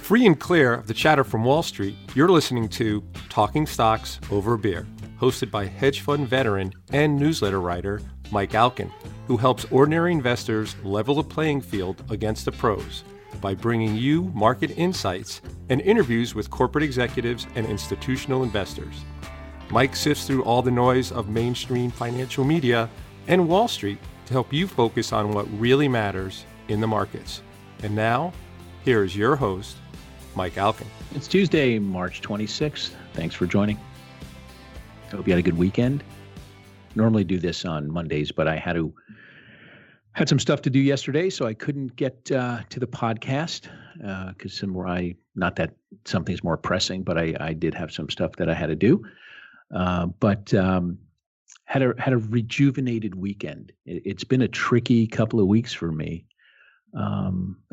Free and clear of the chatter from Wall Street, you're listening to Talking Stocks Over a Beer, hosted by hedge fund veteran and newsletter writer Mike Alkin, who helps ordinary investors level the playing field against the pros by bringing you market insights and interviews with corporate executives and institutional investors. Mike sifts through all the noise of mainstream financial media and Wall Street to help you focus on what really matters in the markets. And now, here's your host, Mike Alkin. It's Tuesday, March 26th. Thanks for joining. I hope you had a good weekend. Normally do this on Mondays, but I had some stuff to do yesterday, so I couldn't get to the podcast because not that something's more pressing, but I did have some stuff that I had to do. But had a rejuvenated weekend. It's been a tricky couple of weeks for me.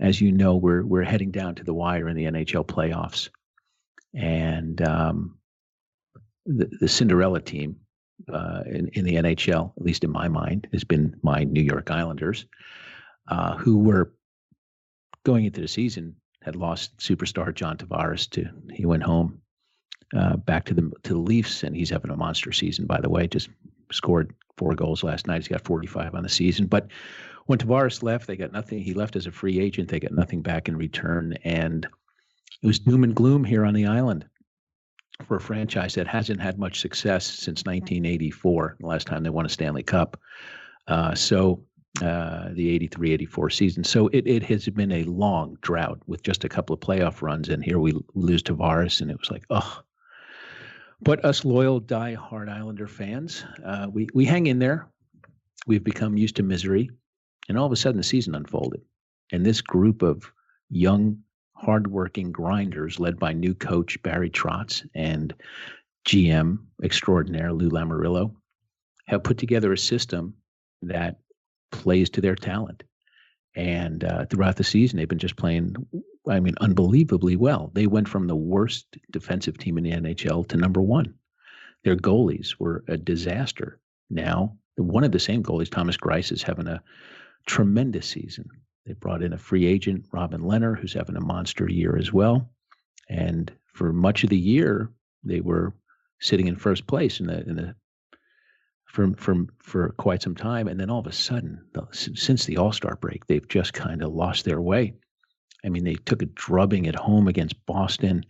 As you know, we're heading down to the wire in the NHL playoffs, and the Cinderella team in the NHL, at least in my mind, has been my New York Islanders, who were going into the season had lost superstar John Tavares he went home back to the Leafs, and he's having a monster season, by the way. Just scored 4 goals last night. He's got 45 on the season. But when Tavares left, they got nothing. He left as a free agent. They got nothing back in return. And it was doom and gloom here on the island for a franchise that hasn't had much success since 1984, the last time they won a Stanley Cup. The 83-84 season. So it has been a long drought with just a couple of playoff runs. And here we lose Tavares, and it was like, oh. But us loyal, die-hard Islander fans, we hang in there. We've become used to misery. And all of a sudden, the season unfolded. And this group of young, hardworking grinders, led by new coach Barry Trotz and GM extraordinaire Lou Lamoriello, have put together a system that plays to their talent. And throughout the season, they've been just playing, unbelievably well. They went from the worst defensive team in the NHL to number one. Their goalies were a disaster. Now, one of the same goalies, Thomas Greiss, is having a tremendous season. They brought in a free agent, Robin Lehner, who's having a monster year as well. And for much of the year, they were sitting in first place for quite some time. And then all of a sudden, since the All-Star break, they've just kind of lost their way. I mean, they took a drubbing at home against Boston.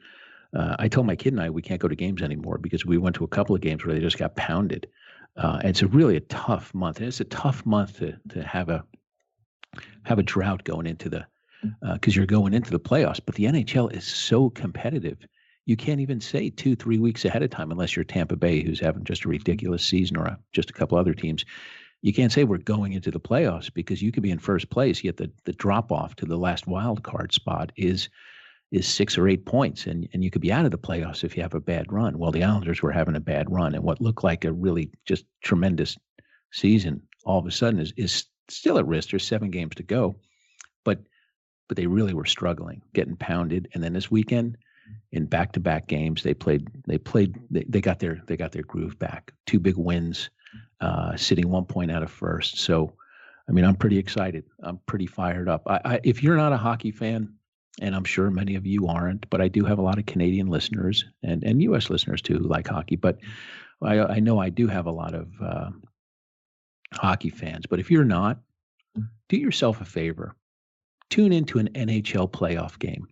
I told my kid and I we can't go to games anymore because we went to a couple of games where they just got pounded. And it's really a tough month. And it's a tough month to have a drought going into because you're going into the playoffs. But the NHL is so competitive. You can't even say 2-3 weeks ahead of time, unless you're Tampa Bay, who's having just a ridiculous season, or just a couple other teams. You can't say we're going into the playoffs because you could be in first place, yet the drop off to the last wild card spot is 6 or 8 points, and you could be out of the playoffs if you have a bad run. Well, the Islanders were having a bad run, and what looked like a really just tremendous season all of a sudden is still at risk. There's 7 games to go, but they really were struggling, getting pounded. And then this weekend, in back-to-back games, they got their groove back. 2 big wins, sitting 1 point out of first. So, I'm pretty excited. I'm pretty fired up. If you're not a hockey fan, and I'm sure many of you aren't, but I do have a lot of Canadian listeners and U.S. listeners too who like hockey. But I know I do have a lot of hockey fans. But if you're not, do yourself a favor. Tune into an NHL playoff game.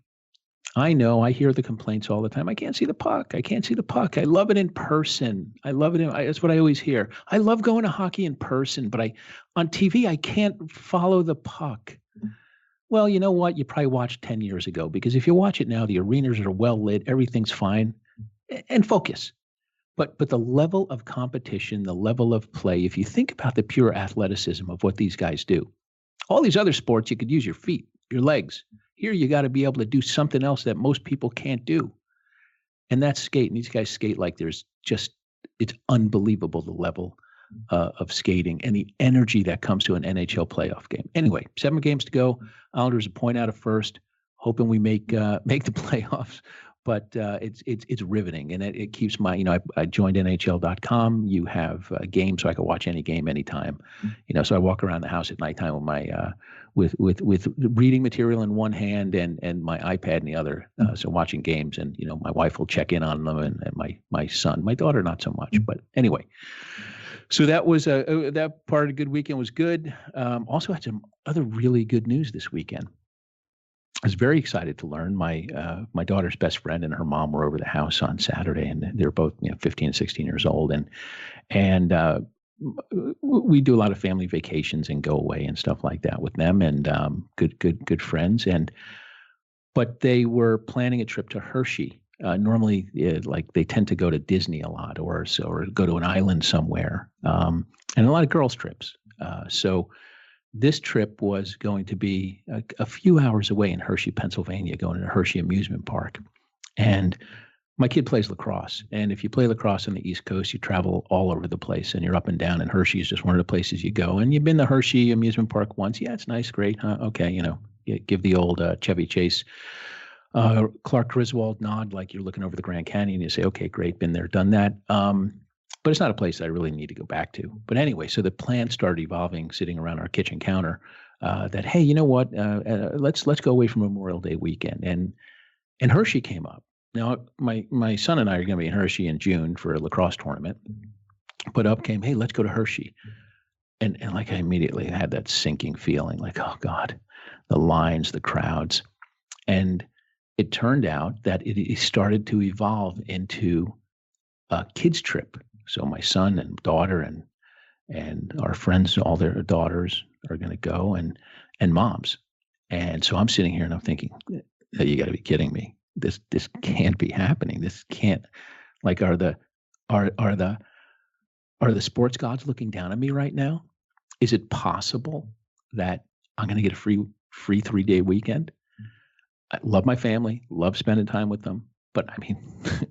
I know I hear the complaints all the time. I can't see the puck. I love it in person. That's what I always hear. I love going to hockey in person, but on TV, I can't follow the puck. Well, you know what? You probably watched 10 years ago, because if you watch it now, the arenas are well lit, everything's fine, and focus. But the level of competition, the level of play, if you think about the pure athleticism of what these guys do, all these other sports, you could use your feet, your legs. Here, you got to be able to do something else that most people can't do. And that's skating. These guys skate like it's unbelievable, the level of skating and the energy that comes to an NHL playoff game. Anyway, 7 games to go. Islanders a point out of first, hoping we make the playoffs. but it's riveting, and it keeps my, I joined NHL.com. You have a game, so I can watch any game anytime. So I walk around the house at nighttime with my with reading material in one hand and my iPad in the other. So watching games, and my wife will check in on them, and my son, my daughter not so much, but anyway. So that was that part of the good weekend was good. Also had some other really good news this weekend. I was very excited to learn my daughter's best friend and her mom were over the house on Saturday, and they're both 15 and 16 years old, and we do a lot of family vacations and go away and stuff like that with them, and good friends, but they were planning a trip to Hershey. Normally, like they tend to go to Disney a lot, or go to an island somewhere, and a lot of girls' trips. So this trip was going to be a few hours away in Hershey, Pennsylvania, going to Hershey Amusement Park. And my kid plays lacrosse. And if you play lacrosse on the East Coast, you travel all over the place, and you're up and down. And Hershey is just one of the places you go. And you've been to Hershey Amusement Park once. Yeah, it's nice, great. Huh? Okay, you give the old Chevy Chase, Clark Griswold nod, like you're looking over the Grand Canyon. You say, okay, great, been there, done that. But it's not a place that I really need to go back to. But anyway, so the plan started evolving, sitting around our kitchen counter, that, hey, you know what? Let's go away from Memorial Day weekend. And Hershey came up. Now, my son and I are going to be in Hershey in June for a lacrosse tournament. But up came, hey, let's go to Hershey. And like I immediately had that sinking feeling, like, oh God, the lines, the crowds. And it turned out that it started to evolve into a kids trip. So my son and daughter and our friends, all their daughters are going to go, and moms. And so I'm sitting here and I'm thinking, you got to be kidding me. This can't be happening. This can't, like, are the sports gods looking down at me right now? Is it possible that I'm going to get a free 3-day weekend? I love my family, love spending time with them. But I mean,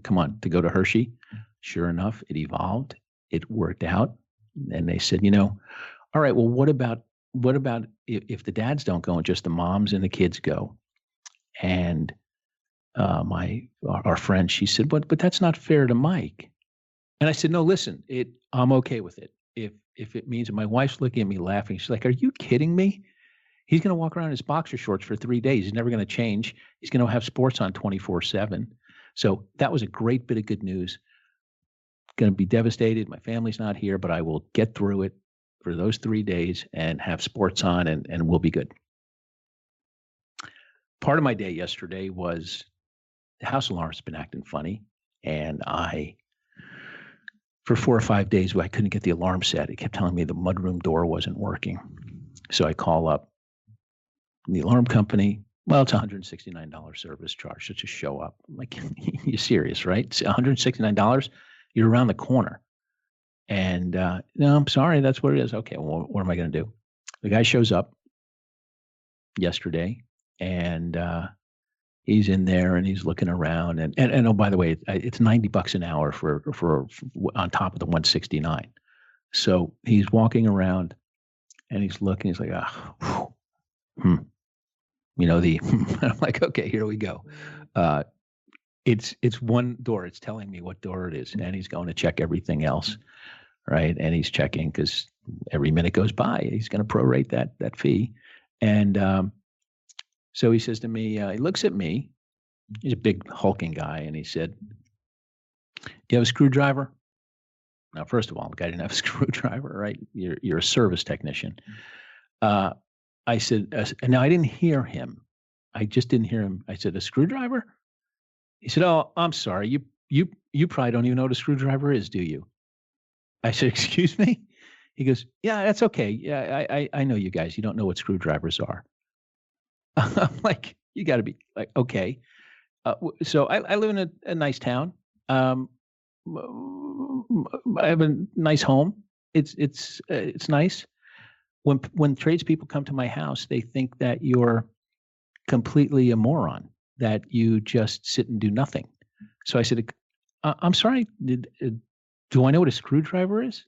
come on, to go to Hershey, sure enough, it evolved. It worked out. And they said, all right, well, what about if the dads don't go and just the moms and the kids go? And our friend, she said, but that's not fair to Mike. And I said, no, listen, I'm okay with it. If it means, and my wife's looking at me laughing. She's like, are you kidding me? He's going to walk around in his boxer shorts for 3 days. He's never going to change. He's going to have sports on 24/7. So that was a great bit of good news. Going to be devastated. My family's not here, but I will get through it for those 3 days and have sports on, and we'll be good. Part of my day yesterday was the house alarm's been acting funny, and for 4 or 5 days, I couldn't get the alarm set. It kept telling me the mudroom door wasn't working. So I call up the alarm company. Well, it's $169 service charge. So just show up. I'm like, you're serious, right? It's $169? You're around the corner. And no, I'm sorry. That's what it is. Okay, well, what am I going to do? The guy shows up yesterday, and he's in there and he's looking around. And oh, by the way, it's $90 an hour for on top of the 169. So he's walking around and he's looking. He's like, I'm like, okay, here we go. It's one door. It's telling me what door it is, and he's going to check everything else, right? And he's checking because every minute goes by, he's going to prorate that fee. And so he says to me, he looks at me. He's a big hulking guy, and he said, "Do you have a screwdriver?" Now, first of all, the guy didn't have a screwdriver, right? You're a service technician. I said, now I didn't hear him. I just didn't hear him. I said, a screwdriver? He said, oh, I'm sorry. You probably don't even know what a screwdriver is, do you? I said, excuse me? He goes, yeah, that's okay. Yeah, I know you guys. You don't know what screwdrivers are. I'm like, you got to be like, okay. So I live in a nice town. I have a nice home. It's nice. When tradespeople come to my house, they think that you're completely a moron, that you just sit and do nothing. So I said, I'm sorry, do I know what a screwdriver is?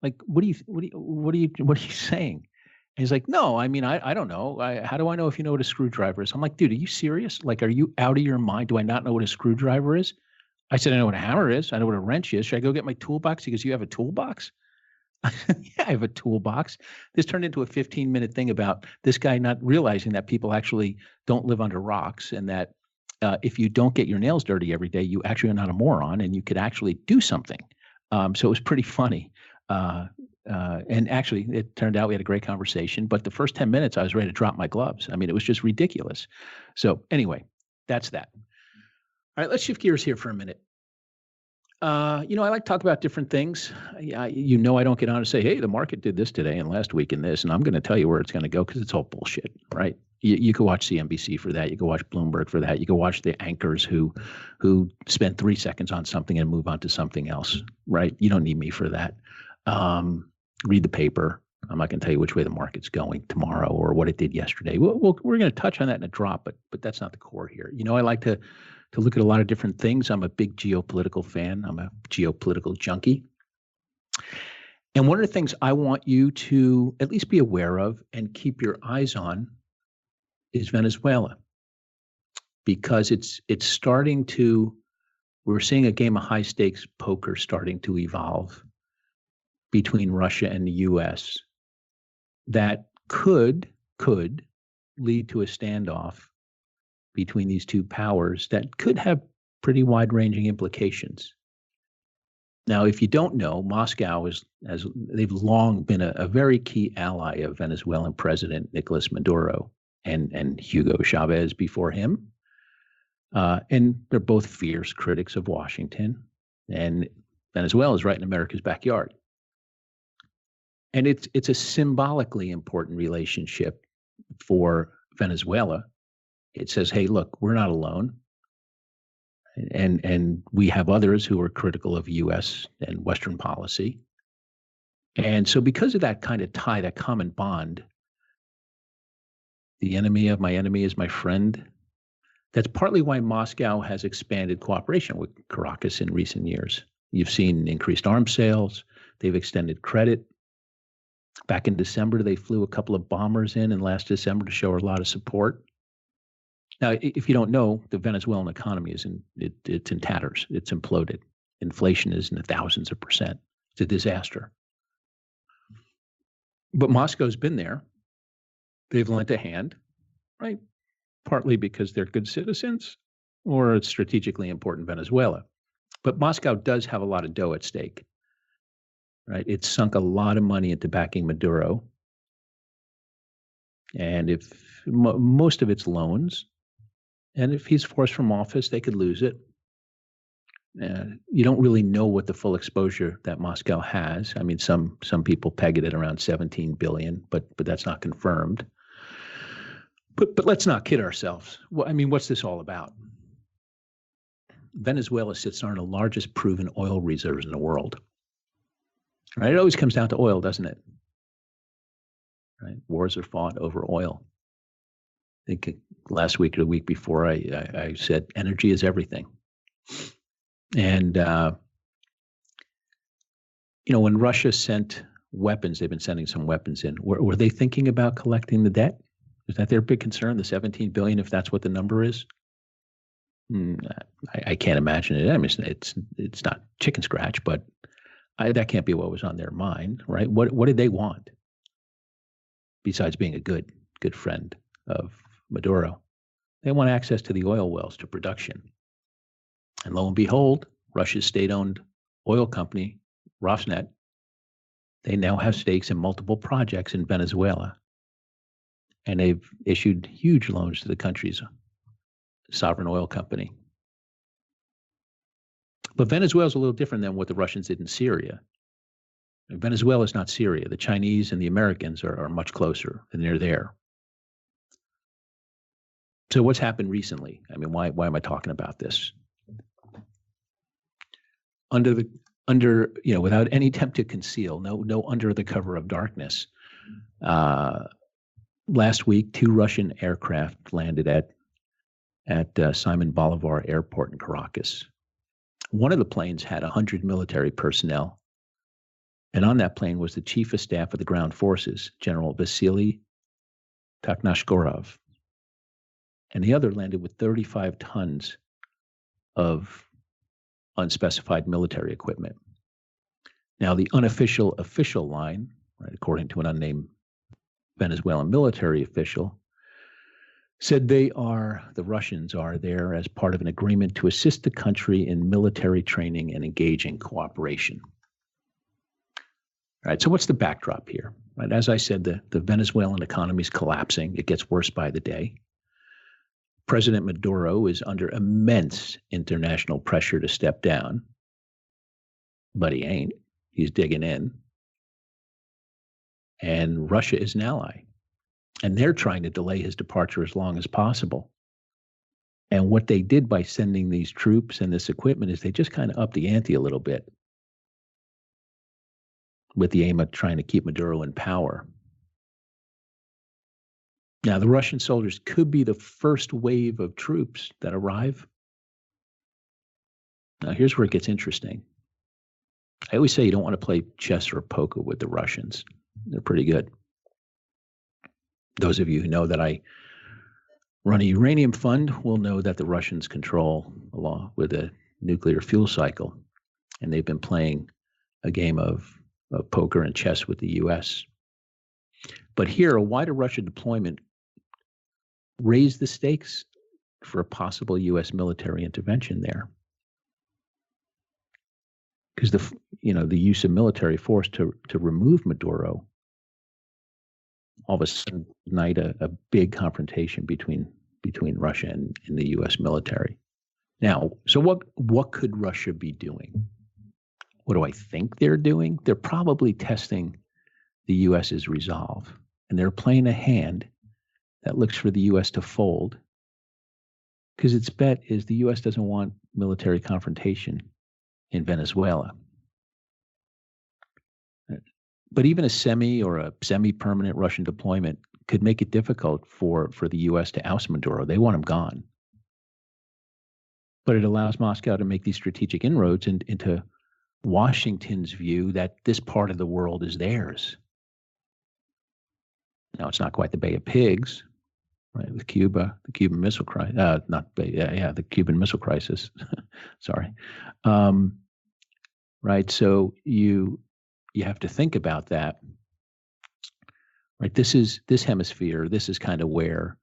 Like, what are you saying? He's like, no, I mean, I don't know. How do I know if you know what a screwdriver is? I'm like, dude, are you serious? Like, are you out of your mind? Do I not know what a screwdriver is? I said, I know what a hammer is. I know what a wrench is. Should I go get my toolbox? He goes, you have a toolbox? Yeah, I have a toolbox. This turned into a 15-minute thing about this guy not realizing that people actually don't live under rocks, and that if you don't get your nails dirty every day, you actually are not a moron, and you could actually do something. So it was pretty funny. And actually, it turned out we had a great conversation. But the first 10 minutes, I was ready to drop my gloves. I mean, it was just ridiculous. So anyway, that's that. All right, let's shift gears here for a minute. I like to talk about different things. I don't get on and say, hey, the market did this today and last week and this, and I'm going to tell you where it's going to go, because it's all bullshit, right? You can watch CNBC for that. You can watch Bloomberg for that. You can watch the anchors who spend 3 seconds on something and move on to something else, right? You don't need me for that. Read the paper. I'm not going to tell you which way the market's going tomorrow or what it did yesterday. We're going to touch on that in a drop, but that's not the core here. I like to look at a lot of different things. I'm a big geopolitical fan. I'm a geopolitical junkie. And one of the things I want you to at least be aware of and keep your eyes on is Venezuela, because it's starting to, we're seeing a game of high stakes poker starting to evolve between Russia and the U.S. that could lead to a standoff between these two powers that could have pretty wide-ranging implications. Now, if you don't know, Moscow they've long been a very key ally of Venezuelan President Nicolas Maduro and Hugo Chavez before him. And they're both fierce critics of Washington. And Venezuela is right in America's backyard. And it's a symbolically important relationship for Venezuela. It says, hey, look, we're not alone. And we have others who are critical of U.S. and Western policy. And so because of that kind of tie, that common bond, the enemy of my enemy is my friend, that's partly why Moscow has expanded cooperation with Caracas in recent years. You've seen increased arms sales. They've extended credit. Back in December, they flew a couple of bombers in last December to show a lot of support. Now, if you don't know, the Venezuelan economy it's in tatters. It's imploded. Inflation is in the thousands of percent. It's a disaster. But Moscow's been there. They've lent a hand, right? Partly because they're good citizens, or it's strategically important Venezuela. But Moscow does have a lot of dough at stake, right? It's sunk a lot of money into backing Maduro. And if most of it's loans, and if he's forced from office, they could lose it. You don't really know what the full exposure that Moscow has. I mean, some people peg it at around 17 billion, but that's not confirmed. But let's not kid ourselves. I mean, what's this all about? Venezuela sits on the largest proven oil reserves in the world. Right? It always comes down to oil, doesn't it? Right? Wars are fought over oil. I think last week or the week before, I said energy is everything. And, when Russia sent weapons, they've been sending some weapons in. Were they thinking about collecting the debt? Is that their big concern, the 17 billion, if that's what the number is? I can't imagine it. I mean, it's not chicken scratch, but that can't be what was on their mind, right? What did they want besides being a good friend of Maduro? They want access to the oil wells, to production. And lo and behold, Russia's state-owned oil company, Rosneft, they now have stakes in multiple projects in Venezuela. And they've issued huge loans to the country's sovereign oil company. But Venezuela is a little different than what the Russians did in Syria. Venezuela is not Syria. The Chinese and the Americans are much closer, and they're there. So what's happened recently? I mean, why am I talking about this? Without any attempt to conceal, no under the cover of darkness. Last week, 2 Russian aircraft landed at Simon Bolivar Airport in Caracas. One of the planes had 100 military personnel And on that plane was the chief of staff of the ground forces, General Vasily Takhnoshkorov. And the other landed with 35 tons of unspecified military equipment. Now, the unofficial official line, right, according to an unnamed Venezuelan military official, said the Russians are there as part of an agreement to assist the country in military training and engage in cooperation. All right, so what's the backdrop here? Right, as I said, the Venezuelan economy is collapsing. It gets worse by the day. President Maduro is under immense international pressure to step down, but he ain't. He's digging in. And Russia is an ally. And they're trying to delay his departure as long as possible. And what they did by sending these troops and this equipment is they just kind of upped the ante a little bit with the aim of trying to keep Maduro in power. Now, the Russian soldiers could be the first wave of troops that arrive. Now, here's where it gets interesting. I always say you don't want to play chess or poker with the Russians. They're pretty good. Those of you who know that I run a uranium fund will know that the Russians control, along with a nuclear fuel cycle, and they've been playing a game of poker and chess with the U.S. But here, a wider Russia deployment raised the stakes for a possible U.S. military intervention there, because the use of military force to remove Maduro, all of a sudden ignite a big confrontation between Russia and the U.S. military. Now, so what could Russia be doing? What do I think they're doing? They're probably testing the U.S.'s resolve, and they're playing a hand that looks for the U.S. to fold, because its bet is the U.S. doesn't want military confrontation in Venezuela. But even a semi-permanent Russian deployment could make it difficult for the U.S. to oust Maduro. They want him gone. But it allows Moscow to make these strategic inroads into Washington's view that this part of the world is theirs. Now, it's not quite the Bay of Pigs, right? With Cuba, the Cuban Missile Crisis, the Cuban Missile Crisis. Sorry, right? So you have to think about that, right? This hemisphere. This is kind of where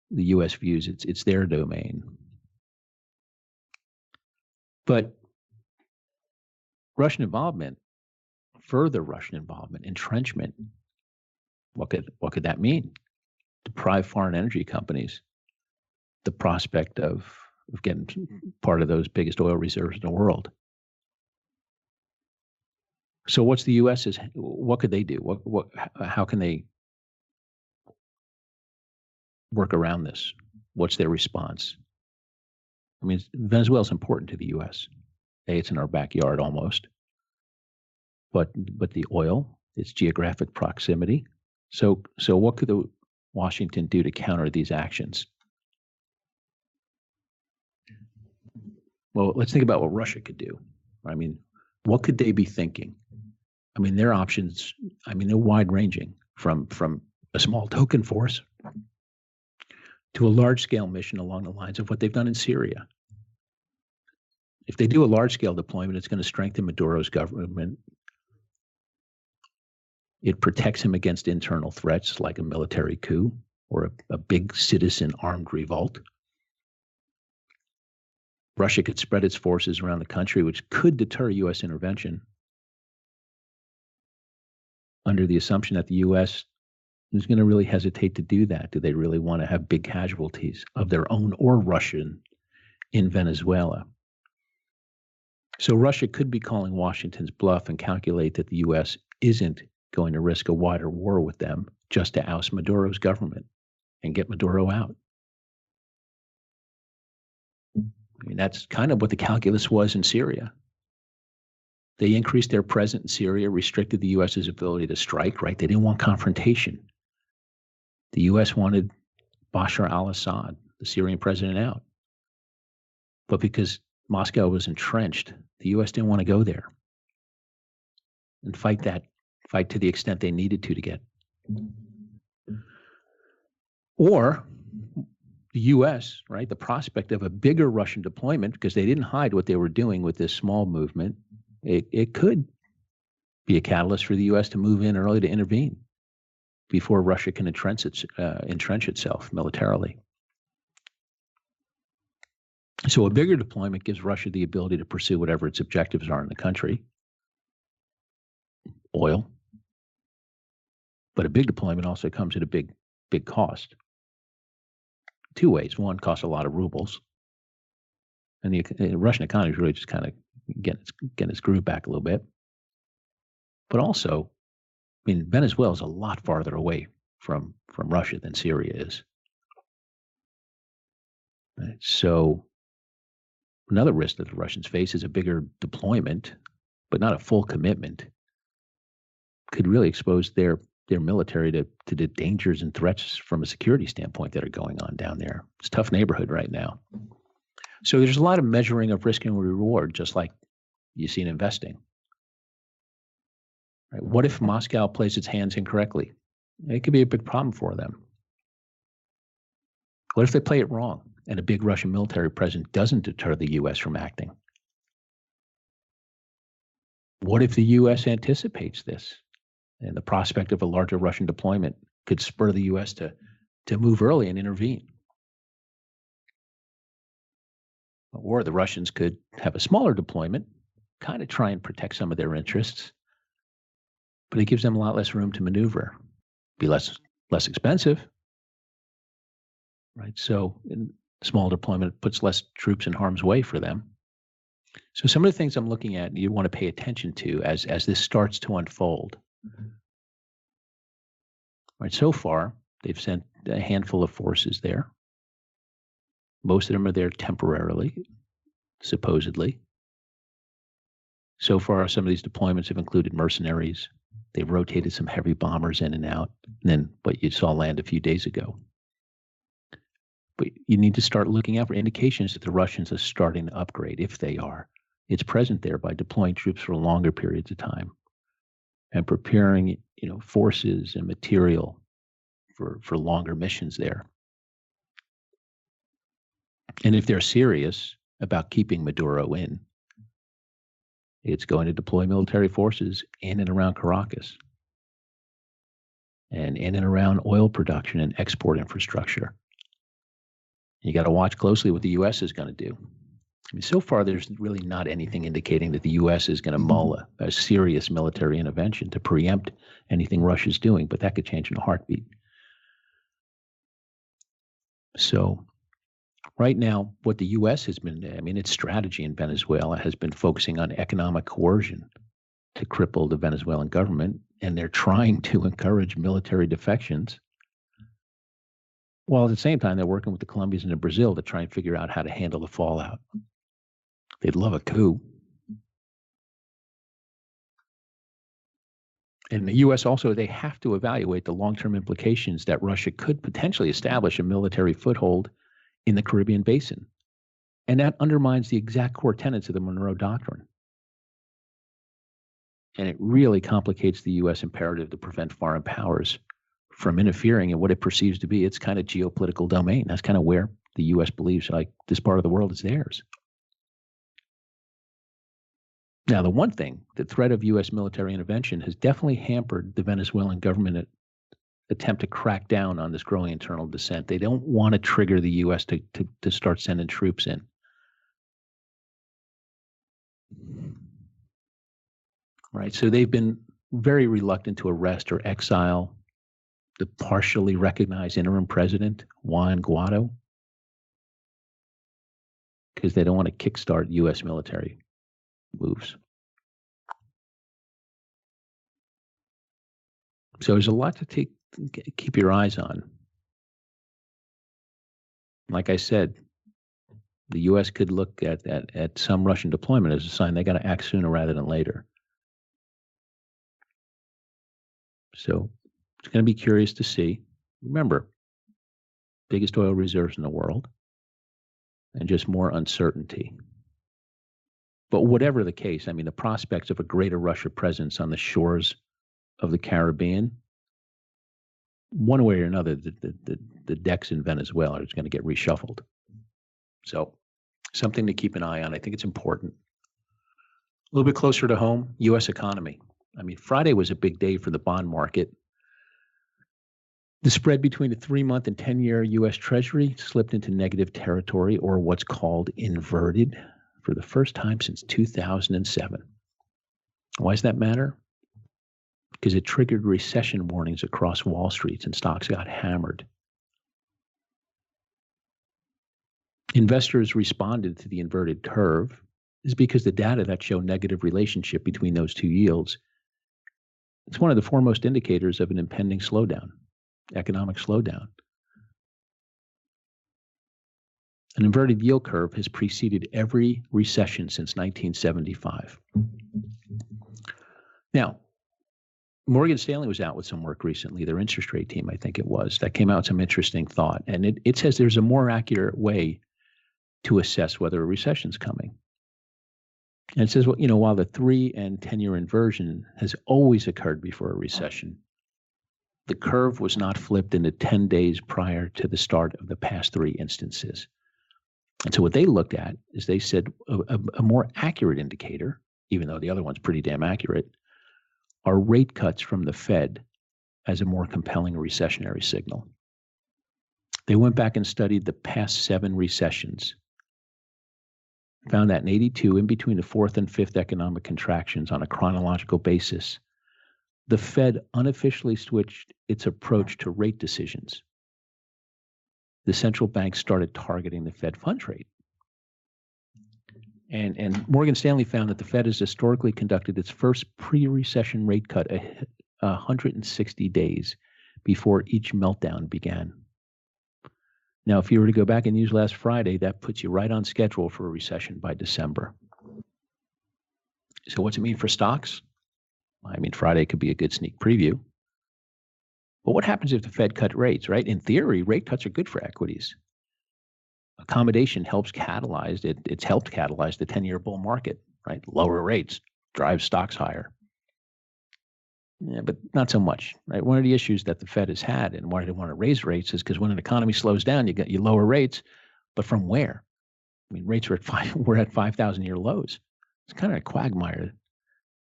the U.S. views it's their domain. But further Russian involvement, entrenchment. What could that mean? Deprive foreign energy companies the prospect of getting part of those biggest oil reserves in the world. So what's the U.S.'s? What could they do? How can they work around this? What's their response? I mean, Venezuela is important to the U.S. It's in our backyard almost. But the oil, its geographic proximity. So what could Washington do to counter these actions? Well, let's think about what Russia could do. I mean, what could they be thinking? I mean, their options, they're wide-ranging from a small token force to a large-scale mission along the lines of what they've done in Syria. If they do a large-scale deployment, it's going to strengthen Maduro's government. It protects him against internal threats like a military coup or a big citizen armed revolt. Russia could spread its forces around the country, which could deter U.S. intervention, under the assumption that the U.S. is going to really hesitate to do that. Do they really want to have big casualties of their own or Russian in Venezuela? So Russia could be calling Washington's bluff and calculate that the U.S. isn't going to risk a wider war with them just to oust Maduro's government and get Maduro out. I mean, that's kind of what the calculus was in Syria. They increased their presence in Syria, restricted the U.S.'s ability to strike, right? They didn't want confrontation. The U.S. wanted Bashar al-Assad, the Syrian president, out. But because Moscow was entrenched, the U.S. didn't want to go there. and fight to the extent they needed to get. Or the U.S., right, the prospect of a bigger Russian deployment, because they didn't hide what they were doing with this small movement, it could be a catalyst for the U.S. to move in early to intervene before Russia can entrench itself militarily. So a bigger deployment gives Russia the ability to pursue whatever its objectives are in the country, oil. But a big deployment also comes at a big cost. Two ways. One, costs a lot of rubles. And the Russian economy is really just kind of getting its groove back a little bit. But also, I mean, Venezuela is a lot farther away from Russia than Syria is. Right? So another risk that the Russians face is a bigger deployment, but not a full commitment, could really expose their military to the dangers and threats from a security standpoint that are going on down there. It's a tough neighborhood right now. So there's a lot of measuring of risk and reward, just like you see in investing. Right? What if Moscow plays its hands incorrectly? It could be a big problem for them. What if they play it wrong and a big Russian military presence doesn't deter the U.S. from acting? What if the U.S. anticipates this and the prospect of a larger Russian deployment could spur the U.S. to move early and intervene? Or the Russians could have a smaller deployment, kind of try and protect some of their interests, but it gives them a lot less room to maneuver, be less expensive, right? So in small deployment puts less troops in harm's way for them. So some of the things I'm looking at, you want to pay attention to as this starts to unfold. Mm-hmm. Right, so far, they've sent a handful of forces there. Most of them are there temporarily, supposedly. So far, some of these deployments have included mercenaries. They've rotated some heavy bombers in and out, and then what you saw land a few days ago. But you need to start looking out for indications that the Russians are starting to upgrade, if they are. It's present there by deploying troops for longer periods of time and preparing, forces and material for longer missions there. And if they're serious about keeping Maduro in, it's going to deploy military forces in and around Caracas and in and around oil production and export infrastructure. You got to watch closely what the U.S. is going to do. I mean, so far, there's really not anything indicating that the U.S. is going to mull a serious military intervention to preempt anything Russia's doing, but that could change in a heartbeat. So right now, what the U.S. has been, its strategy in Venezuela has been focusing on economic coercion to cripple the Venezuelan government, and they're trying to encourage military defections, while at the same time, they're working with the Colombians and the Brazil to try and figure out how to handle the fallout. They'd love a coup. And the U.S. also, they have to evaluate the long-term implications that Russia could potentially establish a military foothold in the Caribbean basin. And that undermines the exact core tenets of the Monroe Doctrine. And it really complicates the U.S. imperative to prevent foreign powers from interfering in what it perceives to be its kind of geopolitical domain. That's kind of where the U.S. believes this part of the world is theirs. Now, the one thing, the threat of U.S. military intervention has definitely hampered the Venezuelan government attempt to crack down on this growing internal dissent. They don't want to trigger the U.S. to start sending troops in. Right, so they've been very reluctant to arrest or exile the partially recognized interim president, Juan Guaido, because they don't want to kickstart U.S. military moves. So there's a lot to keep your eyes on. Like I said, the U.S. could look at some Russian deployment as a sign they got to act sooner rather than later. So it's going to be curious to see. Remember, biggest oil reserves in the world and just more uncertainty. But whatever the case, I mean, the prospects of a greater Russia presence on the shores of the Caribbean, one way or another, the decks in Venezuela are going to get reshuffled. So something to keep an eye on. I think it's important. A little bit closer to home, U.S. economy. I mean, Friday was a big day for the bond market. The spread between the 3-month and 10-year U.S. Treasury slipped into negative territory, or what's called inverted, for the first time since 2007. Why does that matter? Because it triggered recession warnings across Wall Street and stocks got hammered. Investors responded to the inverted curve is because the data that show negative relationship between those two yields, it's one of the foremost indicators of an impending slowdown, economic slowdown. An inverted yield curve has preceded every recession since 1975. Now, Morgan Stanley was out with some work recently, their interest rate team, I think it was, that came out with some interesting thought. And it says there's a more accurate way to assess whether a recession's coming. And it says, well, while the 3 and 10-year inversion has always occurred before a recession, the curve was not flipped in the 10 days prior to the start of the past 3 instances. And so what they looked at is they said a more accurate indicator, even though the other one's pretty damn accurate, are rate cuts from the Fed as a more compelling recessionary signal. They went back and studied the past 7 recessions, found that in 82, in between the 4th and 5th economic contractions on a chronological basis, the Fed unofficially switched its approach to rate decisions. The central bank started targeting the Fed funds rate. And Morgan Stanley found that the Fed has historically conducted its first pre-recession rate cut 160 days before each meltdown began. Now, if you were to go back and use last Friday, that puts you right on schedule for a recession by December. So what's it mean for stocks? I mean, Friday could be a good sneak preview. But what happens if the Fed cut rates, right? In theory, rate cuts are good for equities. Accommodation helps catalyze it. It's helped catalyze the 10-year bull market, right? Lower rates drive stocks higher. Yeah, but not so much, right? One of the issues that the Fed has had and why they want to raise rates is because when an economy slows down, you lower rates, but from where? I mean, rates are we're at 5,000-year lows. It's kind of a quagmire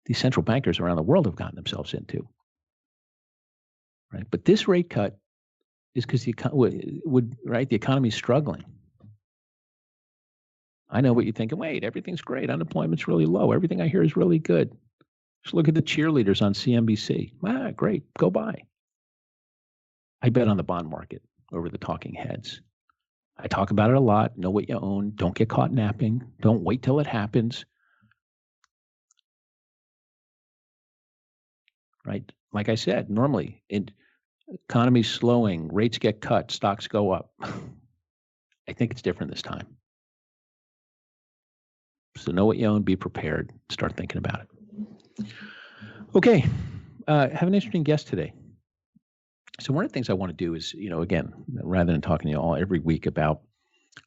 these central bankers around the world have gotten themselves into. Right, but this rate cut is because the economy is struggling. I know what you're thinking. Wait, everything's great. Unemployment's really low. Everything I hear is really good. Just look at the cheerleaders on CNBC. Ah, great. Go buy. I bet on the bond market over the talking heads. I talk about it a lot. Know what you own. Don't get caught napping. Don't wait till it happens. Right? Like I said, normally, economy's slowing, rates get cut, stocks go up. I think it's different this time. So know what you own, be prepared, start thinking about it. Okay, have an interesting guest today. So one of the things I want to do is, again, rather than talking to you all every week about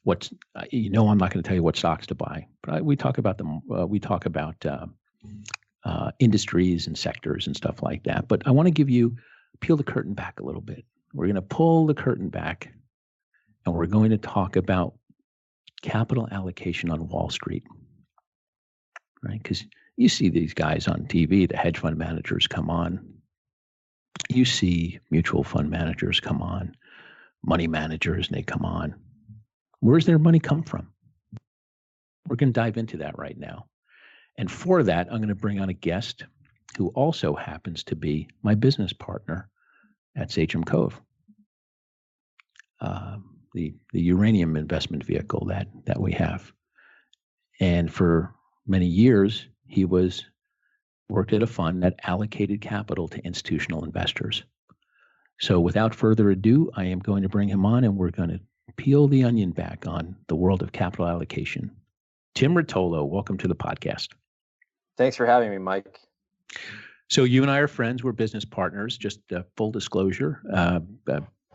what's, I'm not going to tell you what stocks to buy, but we talk about them. We talk about industries and sectors and stuff like that. But I want to peel the curtain back a little bit. We're going to pull the curtain back and we're going to talk about capital allocation on Wall Street, right? Because you see these guys on TV, the hedge fund managers come on. You see mutual fund managers come on, money managers, and they come on. Where's their money come from? We're going to dive into that right now. And for that, I'm going to bring on a guest who also happens to be my business partner at Sachem Cove, the uranium investment vehicle that we have. And for many years, he worked at a fund that allocated capital to institutional investors. So without further ado, I am going to bring him on and we're going to peel the onion back on the world of capital allocation. Tim Rotolo, welcome to the podcast. Thanks for having me, Mike. So you and I are friends. We're business partners. Just full disclosure.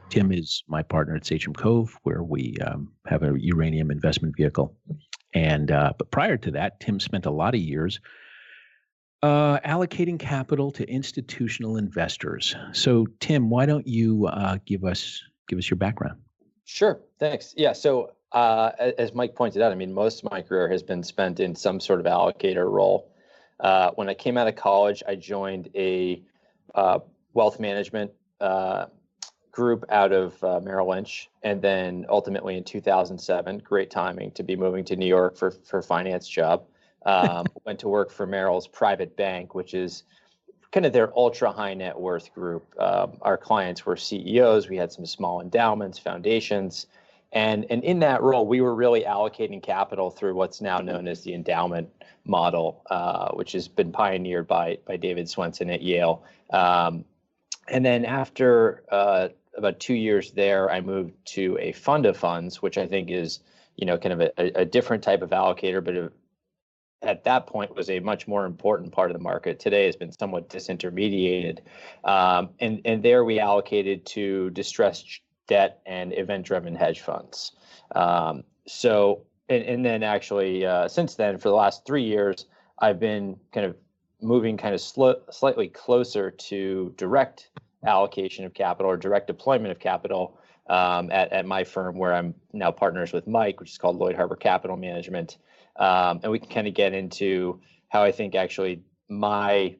Tim is my partner at Sachem Cove, where we have a uranium investment vehicle. And but prior to that, Tim spent a lot of years allocating capital to institutional investors. So, Tim, why don't you give us your background? Sure, thanks. Yeah, so as Mike pointed out, I mean, most of my career has been spent in some sort of allocator role. When I came out of college, I joined a wealth management group out of Merrill Lynch, and then ultimately in 2007, great timing to be moving to New York for a finance job. Went to work for Merrill's private bank, which is kind of their ultra high net worth group. Our clients were CEOs. We had some small endowments, foundations, and in that role, we were really allocating capital through what's now known as the endowment model, which has been pioneered by David Swensen at Yale. And then after about 2 years there, I moved to a fund of funds, which I think is, kind of a different type of allocator, but at that point was a much more important part of the market. Today has been somewhat disintermediated. And there we allocated to distressed debt and event-driven hedge funds. So then actually since then, for the last 3 years, I've been kind of moving kind of slightly closer to direct allocation of capital or direct deployment of capital at my firm, where I'm now partners with Mike, which is called Lloyd Capital Management. And we can kind of get into how I think actually my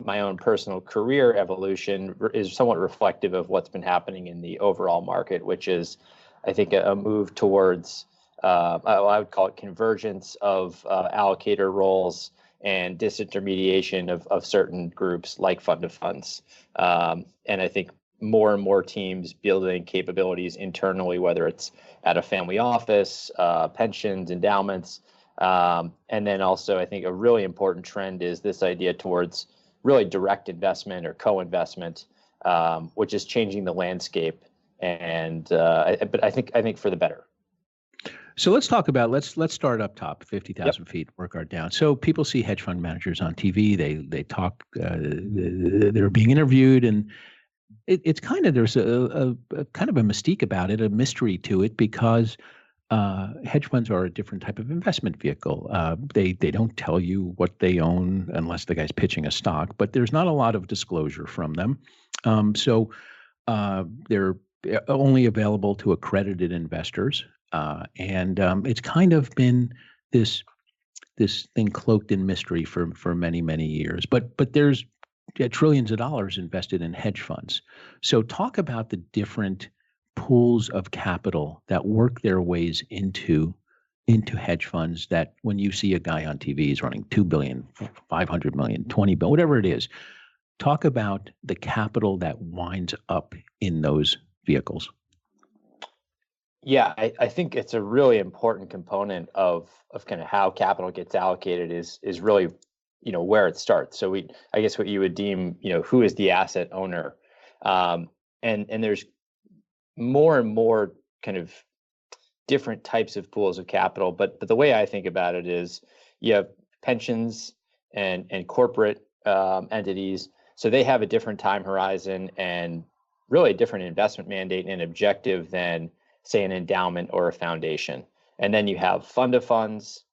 own personal career evolution is somewhat reflective of what's been happening in the overall market, which is, I think, a move towards, I would call it convergence of allocator roles and disintermediation of certain groups like fund of funds. And I think more and more teams building capabilities internally, whether it's at a family office, pensions, endowments. And then also, I think a really important trend is this idea towards really direct investment or co-investment, which is changing the landscape. And but I think for the better. So let's talk about let's start up top, 50,000 feet, work our down. So people see hedge fund managers on TV. They talk. They're being interviewed, and it's kind of there's a kind of a mystique about it, a mystery to it, because hedge funds are a different type of investment vehicle. They don't tell you what they own unless the guy's pitching a stock, but there's not a lot of disclosure from them. So they're only available to accredited investors. And it's kind of been this thing cloaked in mystery for many, many years. But there's trillions of dollars invested in hedge funds. So talk about the different pools of capital that work their ways into hedge funds, that when you see a guy on TV, he's running 2 billion, 500 million, 20 billion, whatever it is. Talk about the capital that winds up in those vehicles. Yeah, I think it's a really important component of kind of how capital gets allocated is really, where it starts. So I guess what you would deem, who is the asset owner, and there's more and more kind of different types of pools of capital. But the way I think about it is you have pensions and corporate entities. So they have a different time horizon and really a different investment mandate and objective than, say, an endowment or a foundation. And then you have fund of funds.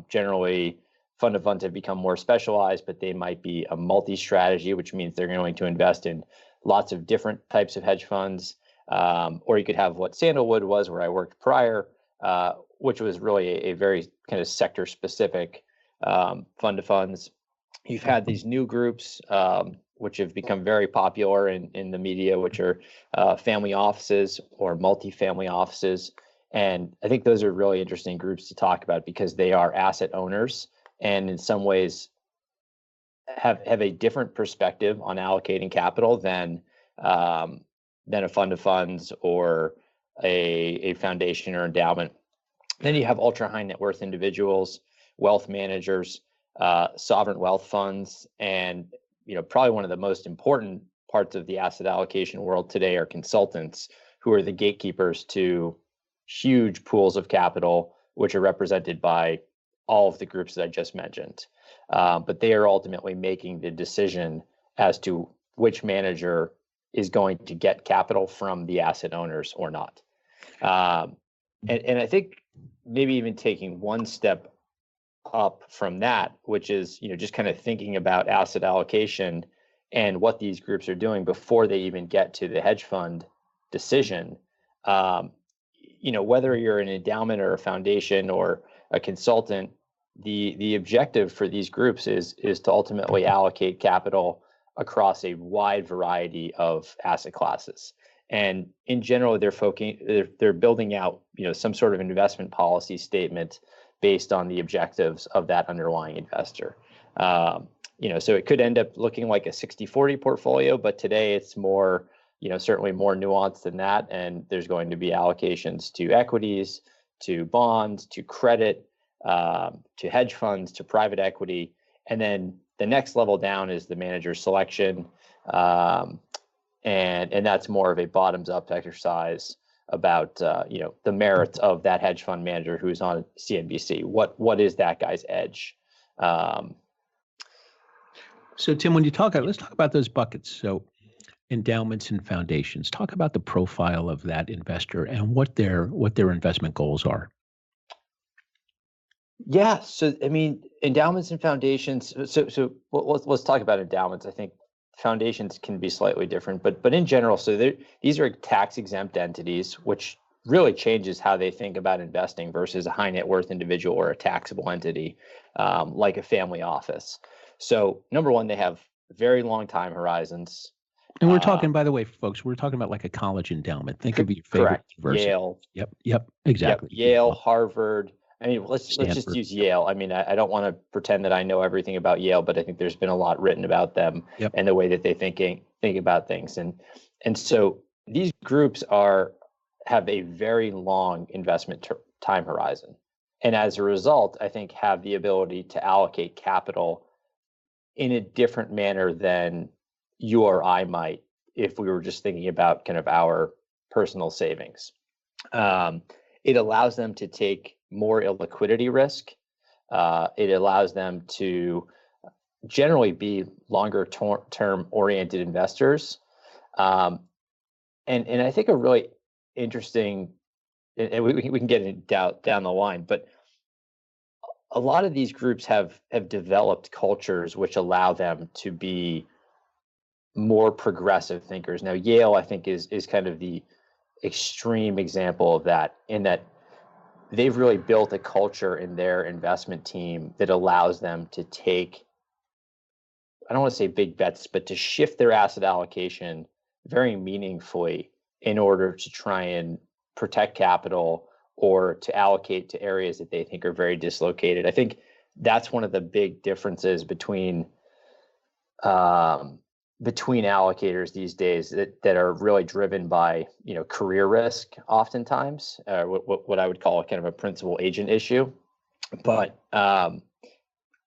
Generally, fund of funds have become more specialized, but they might be a multi-strategy, which means they're going to invest in lots of different types of hedge funds. Or you could have what Sandalwood was, where I worked prior, which was really a very kind of sector-specific fund of funds. You've had these new groups, which have become very popular in the media, which are family offices or multifamily offices. And I think those are really interesting groups to talk about because they are asset owners and in some ways have a different perspective on allocating capital than a fund of funds or a foundation or endowment. Then you have ultra high net worth individuals, wealth managers, sovereign wealth funds, and probably one of the most important parts of the asset allocation world today are consultants, who are the gatekeepers to huge pools of capital, which are represented by all of the groups that I just mentioned. But they are ultimately making the decision as to which manager is going to get capital from the asset owners or not. And I think maybe even taking one step up from that, which is, just kind of thinking about asset allocation and what these groups are doing before they even get to the hedge fund decision. Whether you're an endowment or a foundation or a consultant, the objective for these groups is to ultimately allocate capital across a wide variety of asset classes. And in general, they're building out, some sort of investment policy statement based on the objectives of that underlying investor. So it could end up looking like a 60-40 portfolio, but today it's more, certainly more nuanced than that. And there's going to be allocations to equities, to bonds, to credit, to hedge funds, to private equity. And then the next level down is the manager selection. And that's more of a bottoms up exercise about, the merits of that hedge fund manager who's on CNBC. What is that guy's edge? So Tim, when you let's talk about those buckets. So endowments and foundations, talk about the profile of that investor and what their investment goals are. Yeah. So, endowments and foundations. So let's talk about endowments. I think foundations can be slightly different, but in general, so these are tax exempt entities, which really changes how they think about investing versus a high net worth individual or a taxable entity, like a family office. So number one, they have very long time horizons. And we're talking, by the way, folks, we're talking about like a college endowment. Think of your favorite university. Yale. Yep, exactly. Yep, Yale, Harvard. Let's just use Yale. I don't want to pretend that I know everything about Yale, but I think there's been a lot written about them and the way that they think about things. And so these groups have a very long investment time horizon. And as a result, I think have the ability to allocate capital in a different manner than you or I might if we were just thinking about kind of our personal savings. It allows them to take more illiquidity risk. It allows them to generally be longer term oriented investors. And I think a really interesting, and we can get it down the line, but a lot of these groups have developed cultures which allow them to be more progressive thinkers. Now, Yale, I think, is kind of the extreme example of that, in that they've really built a culture in their investment team that allows them to take, I don't want to say big bets, but to shift their asset allocation very meaningfully in order to try and protect capital or to allocate to areas that they think are very dislocated. I think that's one of the big differences between allocators these days that are really driven by, career risk oftentimes, what I would call kind of a principal agent issue. But at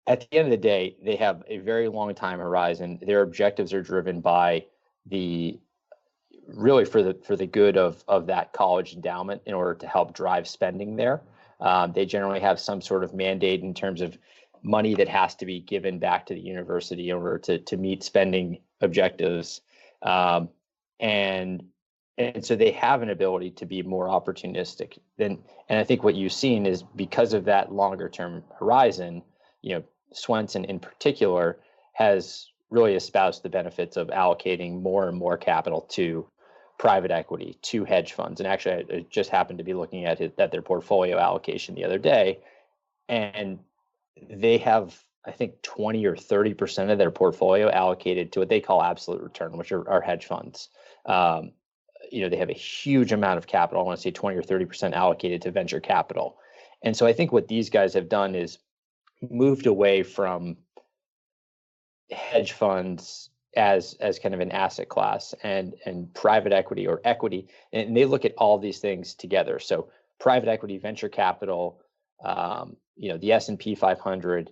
the end of the day, they have a very long time horizon. Their objectives are driven by really for the good of that college endowment in order to help drive spending there. They generally have some sort of mandate in terms of money that has to be given back to the university in order to meet spending objectives. And so they have an ability to be more opportunistic and I think what you've seen is because of that longer term horizon, Swenson in particular has really espoused the benefits of allocating more and more capital to private equity, to hedge funds. And actually, I just happened to be looking at their portfolio allocation the other day, and they have, I think, 20 or 30% of their portfolio allocated to what they call absolute return, which are hedge funds. They have a huge amount of capital. I want to say 20 or 30% allocated to venture capital. And so I think what these guys have done is moved away from hedge funds as kind of an asset class and private equity or equity. And they look at all these things together. So private equity, venture capital, the S&P 500,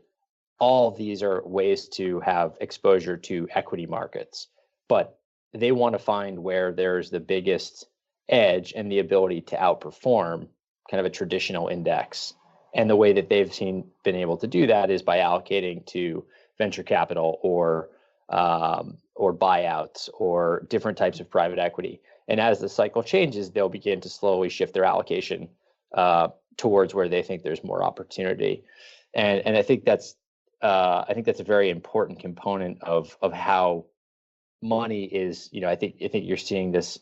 all of these are ways to have exposure to equity markets, but they want to find where there's the biggest edge and the ability to outperform kind of a traditional index. And the way that they've been able to do that is by allocating to venture capital or buyouts or different types of private equity. And as the cycle changes, they'll begin to slowly shift their allocation towards where they think there's more opportunity. And I think that's a very important component of how money is, I think you're seeing this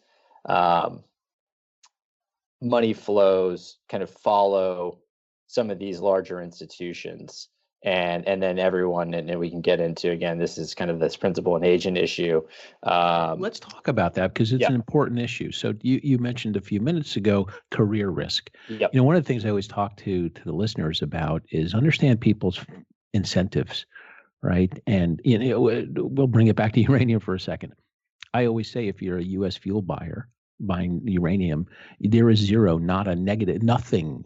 money flows kind of follow some of these larger institutions, and then everyone, and then we can get into, again, this is kind of this principal and agent issue. Let's talk about that, because it's an important issue. So you mentioned a few minutes ago career risk. Yep. One of the things I always talk to the listeners about is understand people's incentives, right? And we'll bring it back to uranium for a second. I always say, if you're a U.S. fuel buyer buying uranium, there is zero, not a negative, nothing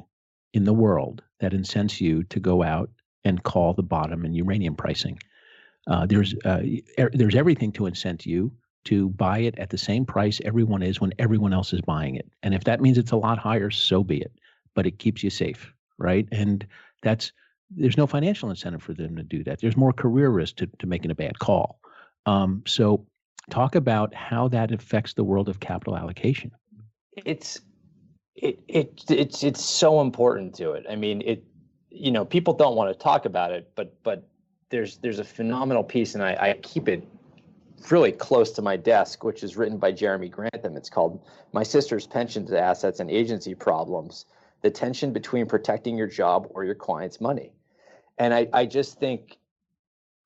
in the world that incents you to go out and call the bottom in uranium pricing. There's everything to incent you to buy it at the same price everyone is when everyone else is buying it. And if that means it's a lot higher, so be it. But it keeps you safe, right? And there's no financial incentive for them to do that. There's more career risk to making a bad call. So talk about how that affects the world of capital allocation. It's so important to it. I mean, people don't want to talk about it, but there's a phenomenal piece, and I keep it really close to my desk, which is written by Jeremy Grantham. It's called "My Sister's Pensions Assets and Agency Problems: The Tension Between Protecting Your Job or Your Client's Money." And I just think,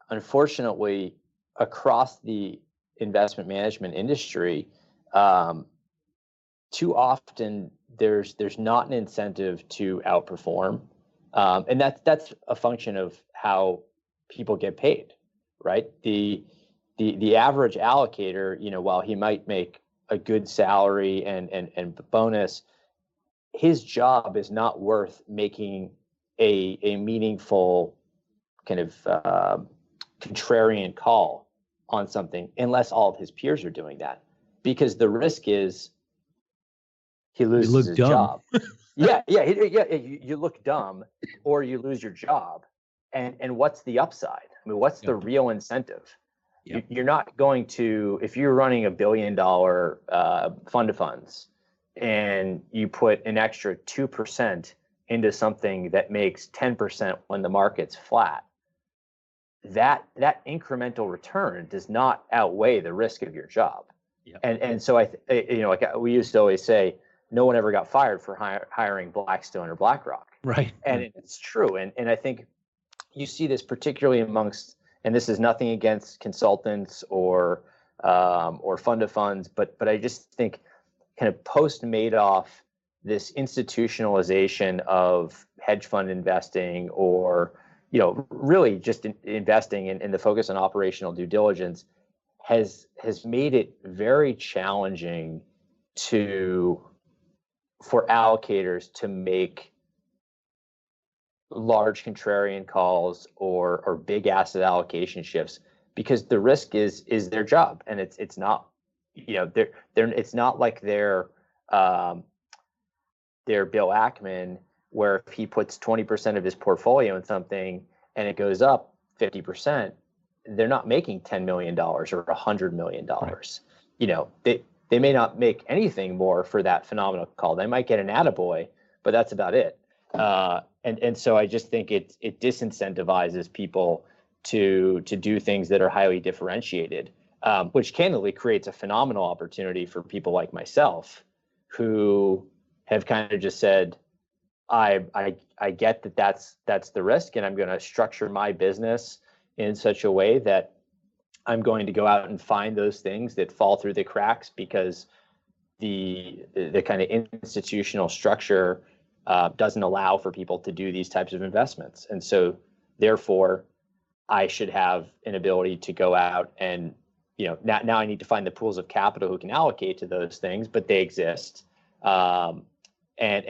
unfortunately, across the investment management industry, too often there's not an incentive to outperform, and that's a function of how people get paid, right? The average allocator, while he might make a good salary and bonus, his job is not worth making a meaningful kind of contrarian call on something unless all of his peers are doing that, because the risk is he loses his job. You look dumb, or you lose your job. And what's the upside? I mean, what's the real incentive? Yep. You're not going to, if you're running $1 billion fund of funds and you put an extra 2% into something that makes 10% when the market's flat, that incremental return does not outweigh the risk of your job. Yep. And so like we used to always say, no one ever got fired for hiring Blackstone or BlackRock. Right. And it's true. And I think you see this particularly amongst, and this is nothing against consultants or fund of funds, but I just think kind of post Madoff, this institutionalization of hedge fund investing, or really just investing in the focus on operational due diligence has made it very challenging for allocators to make large contrarian calls or big asset allocation shifts, because the risk is their job, and it's not it's not like they're Bill Ackman, where if he puts 20% of his portfolio in something and it goes up 50%, they're not making $10 million or $100 million. Right. They may not make anything more for that phenomenal call. They might get an attaboy, but that's about it. And so I just think it disincentivizes people to do things that are highly differentiated, which candidly creates a phenomenal opportunity for people like myself, who have kind of just said, I get that's the risk, and I'm going to structure my business in such a way that I'm going to go out and find those things that fall through the cracks, because the kind of institutional structure doesn't allow for people to do these types of investments. And so therefore I should have an ability to go out and, now I need to find the pools of capital who can allocate to those things, but they exist. And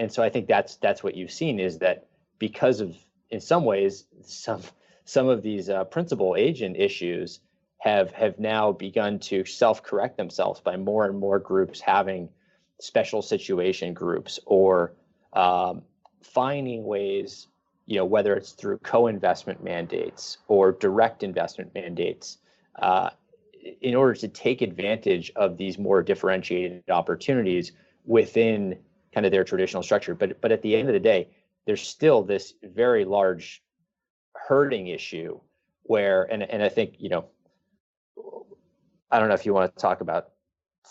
so I think that's what you've seen, is that because of, in some ways, some of these principal agent issues have now begun to self-correct themselves by more and more groups having special situation groups, or finding ways, whether it's through co-investment mandates or direct investment mandates, in order to take advantage of these more differentiated opportunities within kind of their traditional structure. But at the end of the day, there's still this very large herding issue where, and I think, I don't know if you want to talk about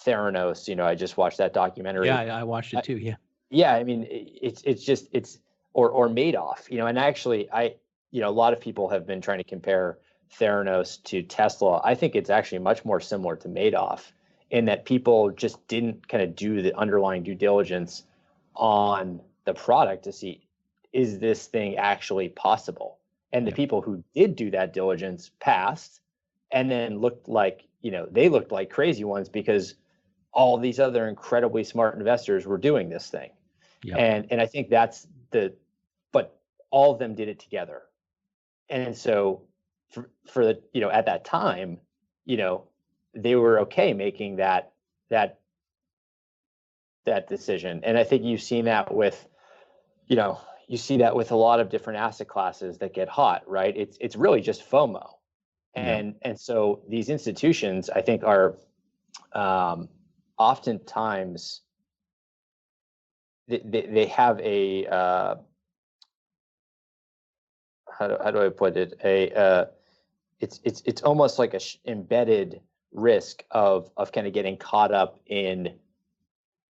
Theranos. I just watched that documentary. Yeah, I watched it too. Yeah. Yeah. I mean, it's or Madoff, and actually a lot of people have been trying to compare Theranos to Tesla. I think it's actually much more similar to Madoff in that people just didn't kind of do the underlying due diligence on the product to see, is this thing actually possible? And the people who did do that diligence passed, and then looked like, they looked like crazy ones because all these other incredibly smart investors were doing this thing. Yep. And I think that's but all of them did it together. And so for the, at that time, they were okay making that decision. And I think you've seen that with, you see that with a lot of different asset classes that get hot, right? It's really just FOMO. And so these institutions, I think, are oftentimes they have a how do I put it? It's almost like a embedded risk of kind of getting caught up in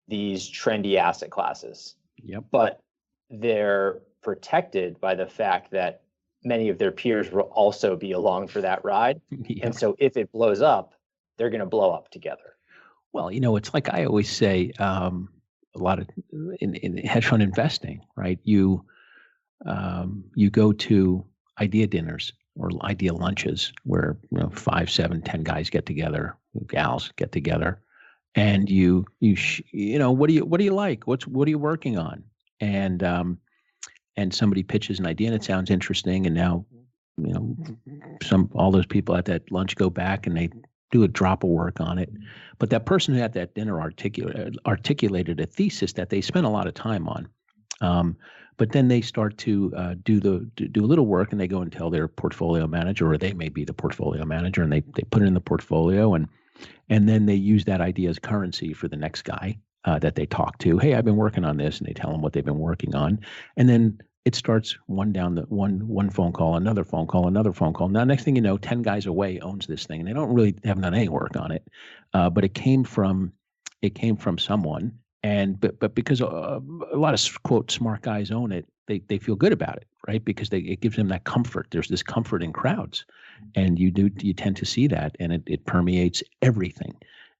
these trendy asset classes. Yep. But they're protected by the fact that many of their peers will also be along for that ride. Yep. And so if it blows up, they're going to blow up together. Well, it's like I always say, a lot of in hedge fund investing, right? You go to idea dinners or idea lunches where 5, 7, 10 guys get together, gals get together, and you what do you like? What are you working on? And somebody pitches an idea and it sounds interesting, and now all those people at that lunch go back and they do a drop of work on it. But that person who at that dinner articulated a thesis that they spent a lot of time on. But then they start to do a little work, and they go and tell their portfolio manager, or they may be the portfolio manager, and they put it in the portfolio, and then they use that idea as currency for the next guy that they talk to. Hey, I've been working on this, and they tell them what they've been working on, and then it starts one phone call, another phone call, another phone call. Now, next thing you know, 10 guys away owns this thing, and they haven't done any work on it, but it came from someone. But because a lot of quote smart guys own it, they feel good about it, right? Because it gives them that comfort. There's this comfort in crowds, and you tend to see that, and it permeates everything.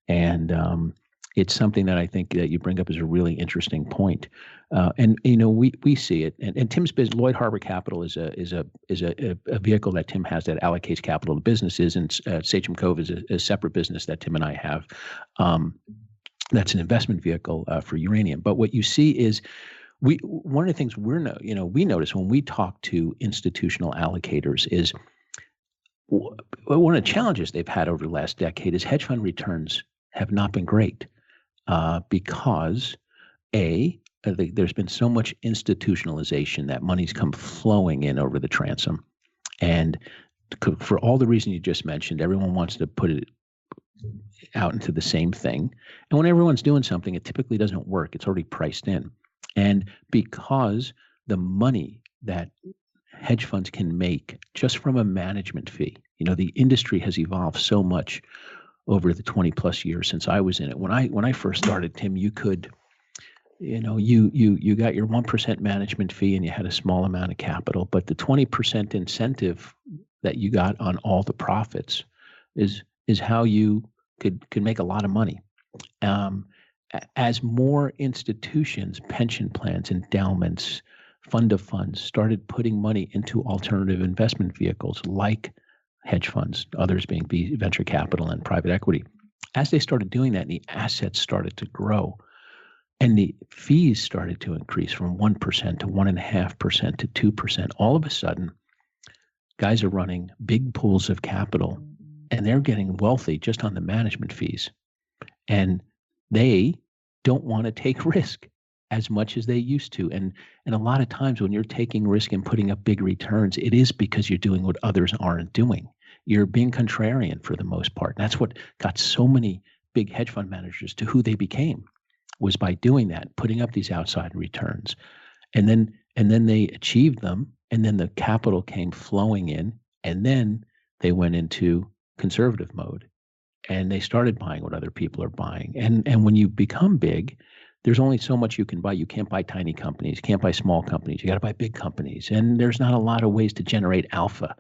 And it's something that I think that you bring up as a really interesting point. And we see it. And Tim's business, Lloyd Harbor Capital, is a vehicle that Tim has that allocates capital to businesses, and Sachem Cove is a separate business that Tim and I have. That's an investment vehicle for uranium. But what you see is one of the things we notice when we talk to institutional allocators is one of the challenges they've had over the last decade is hedge fund returns have not been great because there's been so much institutionalization that money's come flowing in over the transom, and for all the reasons you just mentioned, everyone wants to put it out into the same thing. And when everyone's doing something, it typically doesn't work. It's already priced in. And because the money that hedge funds can make just from a management fee, the industry has evolved so much over the 20 plus years since I was in it. When I first started, Tim, you could, you got your 1% management fee and you had a small amount of capital, but the 20% incentive that you got on all the profits is how you could make a lot of money. As more institutions, pension plans, endowments, fund of funds started putting money into alternative investment vehicles like hedge funds, others being venture capital and private equity, as they started doing that, the assets started to grow, and the fees started to increase from 1% to 1.5% to 2%. All of a sudden, guys are running big pools of capital, and they're getting wealthy just on the management fees. And they don't want to take risk as much as they used to. And a lot of times when you're taking risk and putting up big returns, it is because you're doing what others aren't doing. You're being contrarian for the most part. And that's what got so many big hedge fund managers to who they became, was by doing that, putting up these outside returns. And then and then they achieved them, and then the capital came flowing in, and then they went into conservative mode, and they started buying what other people are buying. And when you become big, there's only so much you can buy. You can't buy tiny companies, you can't buy small companies. You got to buy big companies, and there's not a lot of ways to generate alpha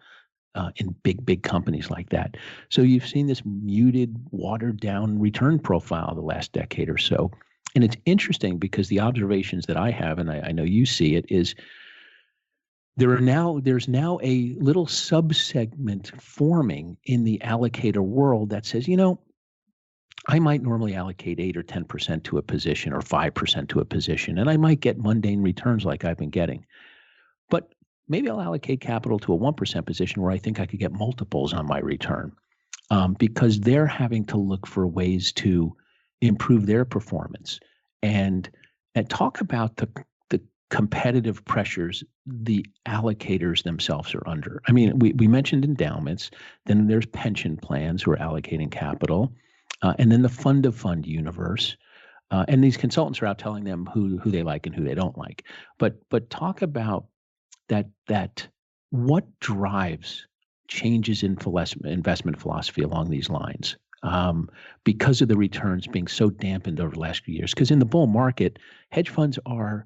in big companies like that. So you've seen this muted, watered down return profile the last decade or so. And it's interesting because the observations that I have, and I know you see it, is there's now a little subsegment forming in the allocator world that says, I might normally allocate 8 or 10% to a position or 5% to a position, and I might get mundane returns like I've been getting. But maybe I'll allocate capital to a 1% position where I think I could get multiples on my return, because they're having to look for ways to improve their performance. And talk about the competitive pressures the allocators themselves are under. I mean, we mentioned endowments, then there's pension plans who are allocating capital, and then the fund-of-fund universe. And these consultants are out telling them who they like and who they don't like. But talk about that what drives changes in investment philosophy along these lines, because of the returns being so dampened over the last few years. Because in the bull market, hedge funds are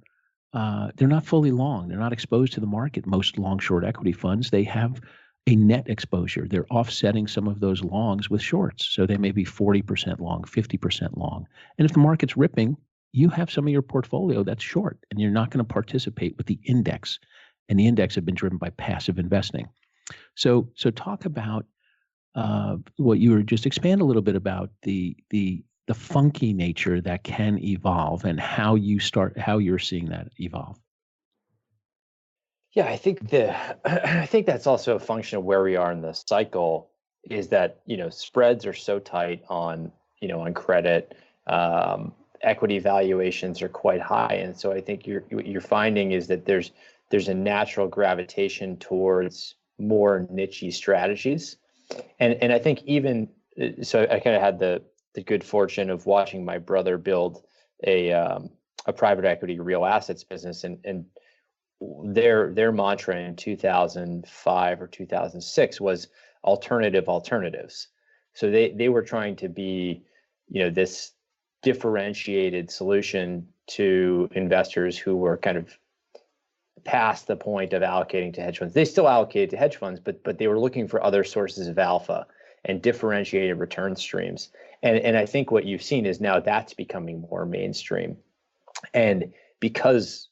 they're not fully long. They're not exposed to the market. Most long short equity funds, they have a net exposure. They're offsetting some of those longs with shorts. So they may be 40% long, 50% long. And if the market's ripping, you have some of your portfolio that's short, and you're not going to participate with the index. And the index have been driven by passive investing. So talk about what you were just expand a little bit about the funky nature that can evolve and how you're seeing that evolve. Yeah, I think that's also a function of where we are in the cycle, is that, spreads are so tight on credit, equity valuations are quite high. And so I think what you're finding is that there's a natural gravitation towards more niche-y strategies. And I think so I kind of had the good fortune of watching my brother build a private equity real assets business, and their mantra in 2005 or 2006 was alternatives. So they were trying to be, this differentiated solution to investors who were kind of past the point of allocating to hedge funds. They still allocated to hedge funds, but they were looking for other sources of alpha and differentiated return streams. And I think what you've seen is now that's becoming more mainstream. And because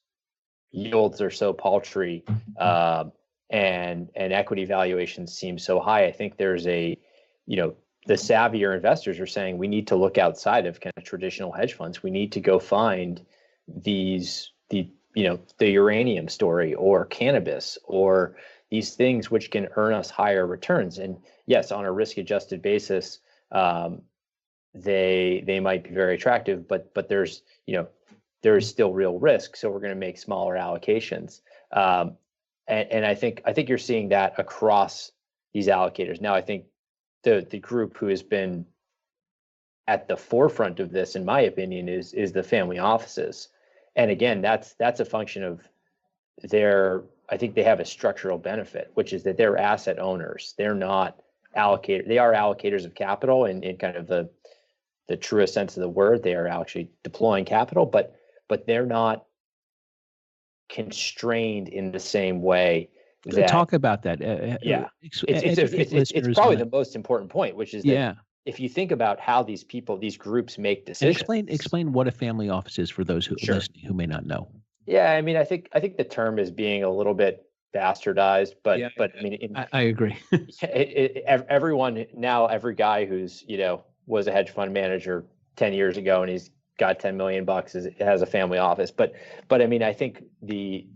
yields are so paltry, and equity valuations seem so high, I think there's the savvier investors are saying we need to look outside of kind of traditional hedge funds. We need to go find the uranium story or cannabis or these things which can earn us higher returns. And yes, on a risk-adjusted basis, they might be very attractive, but there's there is still real risk. So we're going to make smaller allocations. And I think you're seeing that across these allocators. Now, I think the group who has been at the forefront of this, in my opinion, is the family offices. And again, that's a function of I think they have a structural benefit, which is that they're asset owners. They're not allocators. They are allocators of capital in kind of the truest sense of the word. They are actually deploying capital, but they're not constrained in the same way. Talk about that. It's probably the most important point, which is that if you think about how these groups make decisions. And explain what a family office is for those who listening who may not know. Yeah, I mean, I think the term is being a little bit bastardized, but I mean, I agree. Everyone now, every guy who's was a hedge fund manager 10 years ago and he's got $10 million has a family office. But I mean, I think the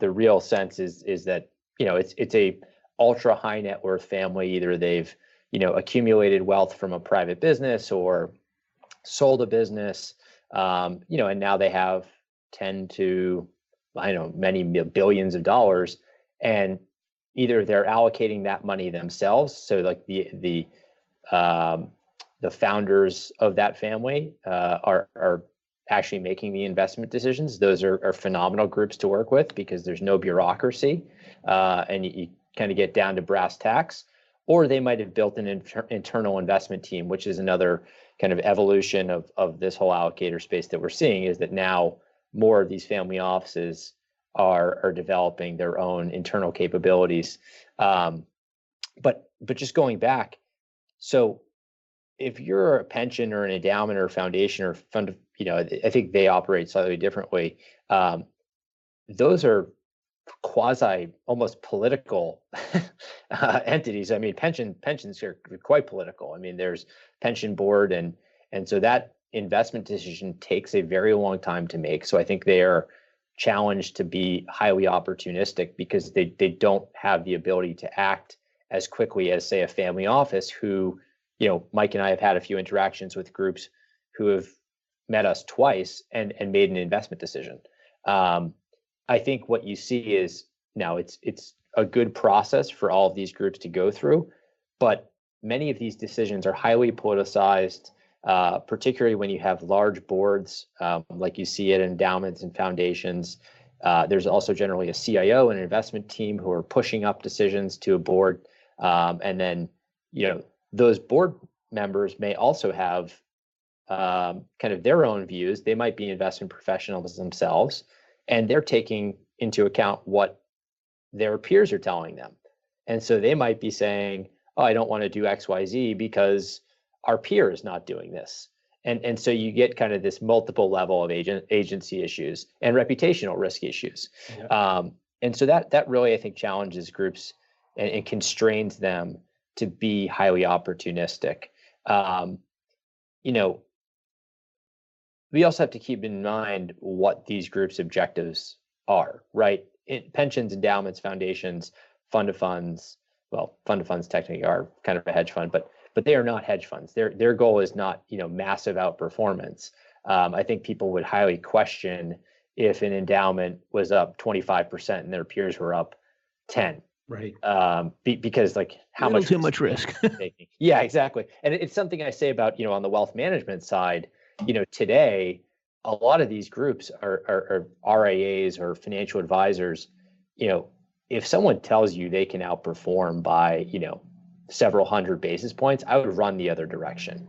real sense is that it's a ultra high net worth family. Either they've accumulated wealth from a private business or sold a business, and now they have 10 to many billions of dollars, and either they're allocating that money themselves. So like the founders of that family are actually making the investment decisions. Those are phenomenal groups to work with because there's no bureaucracy, and you kind of get down to brass tacks. Or they might have built an internal investment team, which is another kind of evolution of this whole allocator space that we're seeing, is that now more of these family offices are developing their own internal capabilities. But just going back, so if you're a pension or an endowment or a foundation or fund, I think they operate slightly differently. Those are quasi almost political entities. I mean, pensions are quite political. I mean, there's pension board and so that investment decision takes a very long time to make. So I think they are challenged to be highly opportunistic because they don't have the ability to act as quickly as, say, a family office who, Mike and I have had a few interactions with groups who have met us twice and made an investment decision. I think what you see is now it's a good process for all of these groups to go through, but many of these decisions are highly politicized, particularly when you have large boards, like you see at endowments and foundations. There's also generally a CIO and an investment team who are pushing up decisions to a board. And then, those board members may also have kind of their own views. They might be investment professionals themselves, and they're taking into account what their peers are telling them. And so they might be saying, oh, I don't want to do XYZ because our peer is not doing this. And so you get kind of this multiple level of agency issues and reputational risk issues. Yeah. And so that really, I think, challenges groups and constrains them to be highly opportunistic. We also have to keep in mind what these groups' objectives are, right? Pensions, endowments, foundations, fund of funds. Well, fund of funds technically are kind of a hedge fund, but they are not hedge funds. Their goal is not, massive outperformance. I think people would highly question if an endowment was up 25% and their peers were up 10. Right. Because how much too much risk. Yeah, exactly. And it's something I say about, on the wealth management side. Today, a lot of these groups are RIAs or financial advisors. If someone tells you they can outperform by, several hundred basis points, I would run the other direction.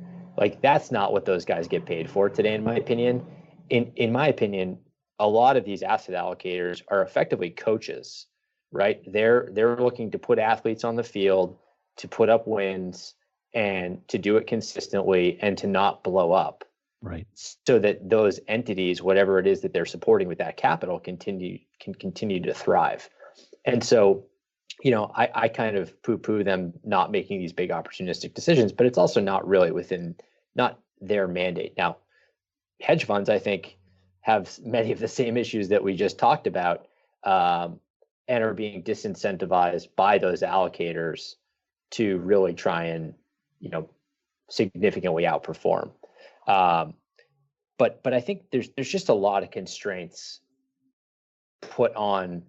That's not what those guys get paid for today, in my opinion. In my opinion, a lot of these asset allocators are effectively coaches, right? They're looking to put athletes on the field, to put up wins, and to do it consistently and to not blow up. Right. So that those entities, whatever it is that they're supporting with that capital, can continue to thrive. And so, I kind of poo-poo them not making these big opportunistic decisions, but it's also not really not their mandate. Now, hedge funds, I think, have many of the same issues that we just talked about, and are being disincentivized by those allocators to really try and, significantly outperform. But I think there's just a lot of constraints put on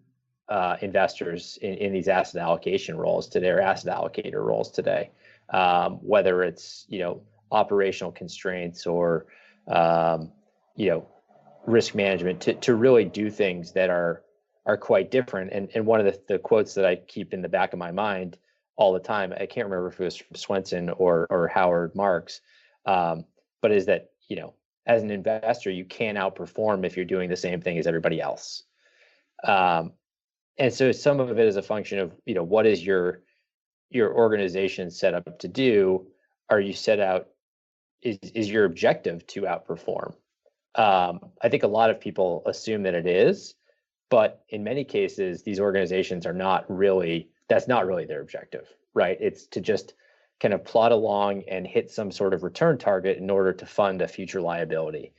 investors in these asset allocation roles to their asset allocator roles today, whether it's operational constraints or risk management to really do things that are quite different. And one of the quotes that I keep in the back of my mind all the time, I can't remember if it was from Swenson or Howard Marks, but is that as an investor, you can't outperform if you're doing the same thing as everybody else. And so some of it is a function of, what is your organization set up to do? Are you set out, is your objective to outperform? I think a lot of people assume that it is, but in many cases, these organizations that's not really their objective, right? It's to just kind of plod along and hit some sort of return target in order to fund a future liability.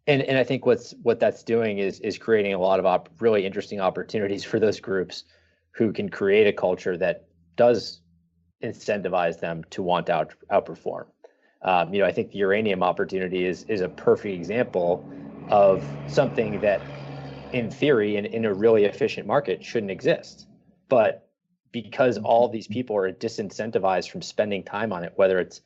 And I think what that's doing is creating a lot of really interesting opportunities for those groups who can create a culture that does incentivize them to want to outperform. I think the uranium opportunity is a perfect example of something that, in theory, in a really efficient market, shouldn't exist. But because all these people are disincentivized from spending time on it, whether it's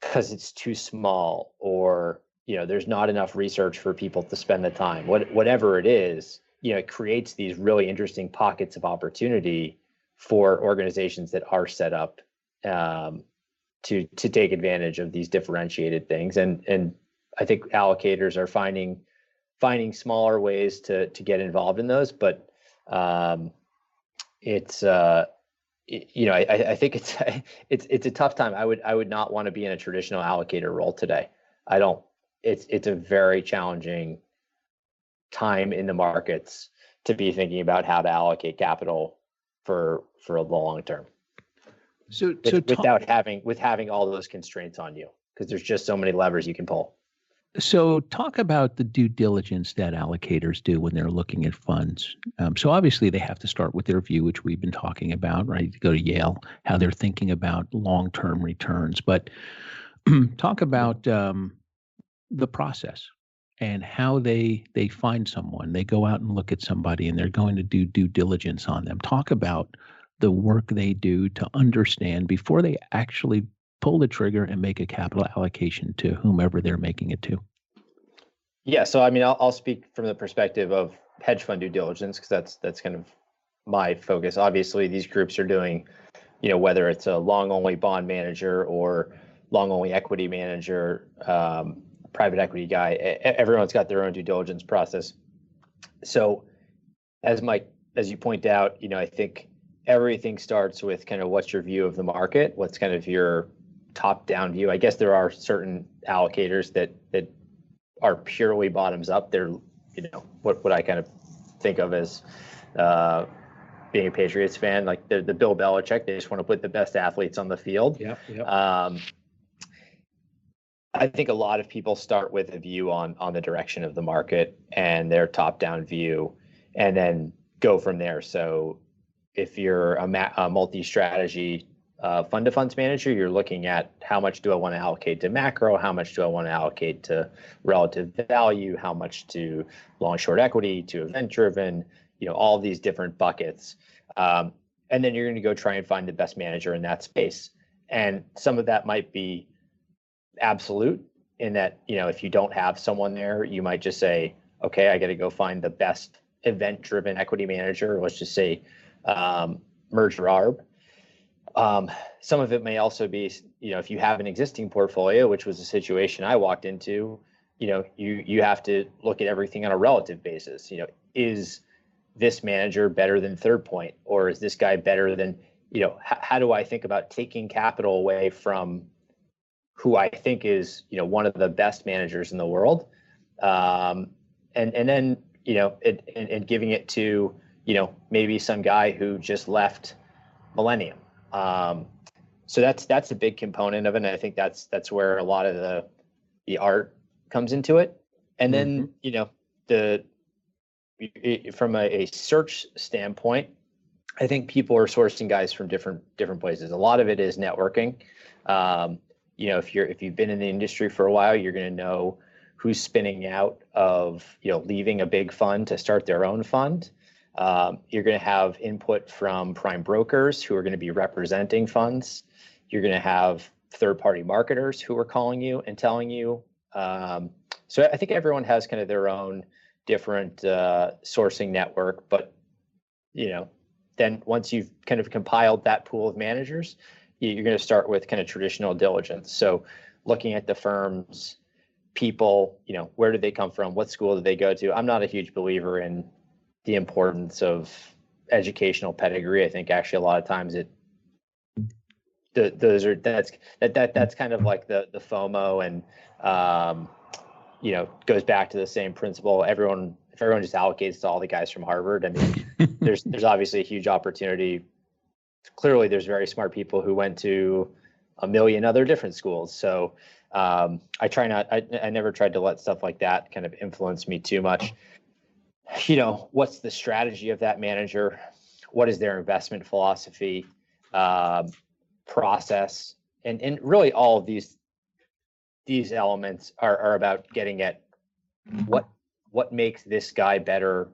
because it's too small, or there's not enough research for people to spend the time. Whatever it is, it creates these really interesting pockets of opportunity for organizations that are set up to take advantage of these differentiated things. And I think allocators are finding smaller ways to get involved in those, but it's I think it's a tough time. I would not want to be in a traditional allocator role today. It's a very challenging time in the markets to be thinking about how to allocate capital for the long term. So with having all those constraints on you, because there's just so many levers you can pull. So talk about the due diligence that allocators do when they're looking at funds. So obviously they have to start with their view, which we've been talking about, right? To go to Yale, how they're thinking about long-term returns. But talk about the process and how they find someone. They go out and look at somebody and they're going to do due diligence on them. Talk about the work they do to understand before they actually pull the trigger and make a capital allocation to whomever they're making it to. Yeah, so I mean, I'll speak from the perspective of hedge fund due diligence, because that's kind of my focus. Obviously, these groups are doing, whether it's a long-only bond manager or long-only equity manager, private equity guy, everyone's got their own due diligence process. So as you point out, I think everything starts with kind of what's your view of the market, what's kind of your top-down view. I guess there are certain allocators that are purely bottoms up. They're, what I kind of think of as being a Patriots fan, like the Bill Belichick. They just want to put the best athletes on the field. Yep. I think a lot of people start with a view on the direction of the market and their top-down view, and then go from there. So if you're a multi-strategy fund-to-funds manager, you're looking at how much do I want to allocate to macro, how much do I want to allocate to relative value, how much to long-short equity, to event-driven, all of these different buckets. And then you're going to go try and find the best manager in that space. And some of that might be absolute in that, if you don't have someone there, you might just say, okay, I got to go find the best event-driven equity manager. Let's just say merger arb. Some of it may also be, if you have an existing portfolio, which was a situation I walked into, you have to look at everything on a relative basis. Is this manager better than Third Point, or is this guy better than, how do I think about taking capital away from who I think is, one of the best managers in the world, and then, and giving it to, maybe some guy who just left Millennium. So that's a big component of it. And I think that's where a lot of the art comes into it. And then, from a search standpoint, I think people are sourcing guys from different places. A lot of it is networking. If you've been in the industry for a while, you're going to know who's spinning out of, leaving a big fund to start their own fund. You're going to have input from prime brokers who are going to be representing funds. You're going to have third-party marketers who are calling you and telling you. So I think everyone has kind of their own different sourcing network. But, then once you've kind of compiled that pool of managers, you're going to start with kind of traditional diligence. So looking at the firm's people, where did they come from? What school did they go to? I'm not a huge believer in the importance of educational pedigree. I think actually a lot of times that's kind of like the FOMO, and goes back to the same principle. If everyone just allocates to all the guys from Harvard, I mean, there's obviously a huge opportunity. Clearly, there's very smart people who went to a million other different schools. So I never tried to let stuff like that kind of influence me too much. What's the strategy of that manager? What is their investment philosophy, process? And really all of these elements are about getting at what makes this guy better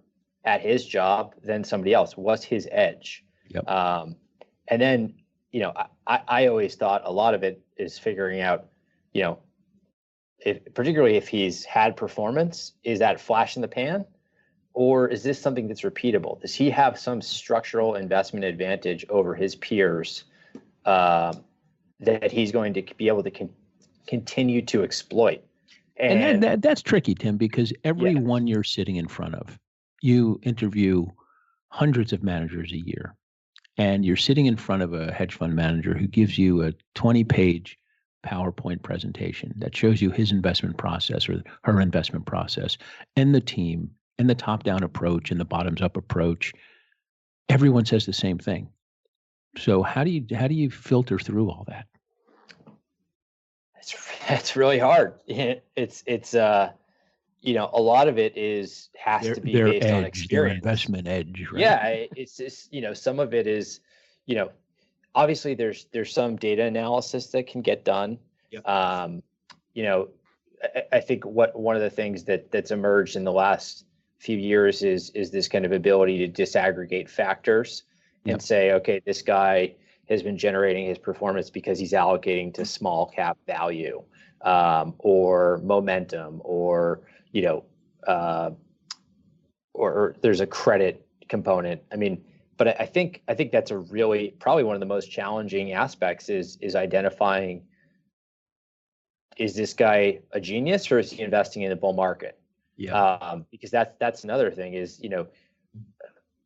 at his job than somebody else. What's his edge? Yep. And then, I always thought a lot of it is figuring out you know, particularly if he's had performance, is that flash in the pan? Or is this something that's repeatable? Does he have some structural investment advantage over his peers that he's going to be able to continue to exploit? And that's tricky, Tim, because everyone you're sitting in front of, you interview hundreds of managers a year, and you're sitting in front of a hedge fund manager who gives you a 20-page PowerPoint presentation that shows you his investment process or her investment process and the team and the top-down approach and the bottoms-up approach. Everyone says the same thing. So how do you filter through all that? It's really hard. It's you know, a lot of it has to be based on experience. Their investment edge, right? Yeah, it's just, you know, some of it is, you know, obviously there's some data analysis that can get done. Yep. You know, I think one of the things that's emerged in the last few years is this kind of ability to disaggregate factors and say, okay, this guy has been generating his performance because he's allocating to small cap value, or momentum, or, you know, or there's a credit component. I mean, but I think that's probably one of the most challenging aspects is identifying, is this guy a genius or is he investing in a bull market? Yeah. Because that's another thing is, you know,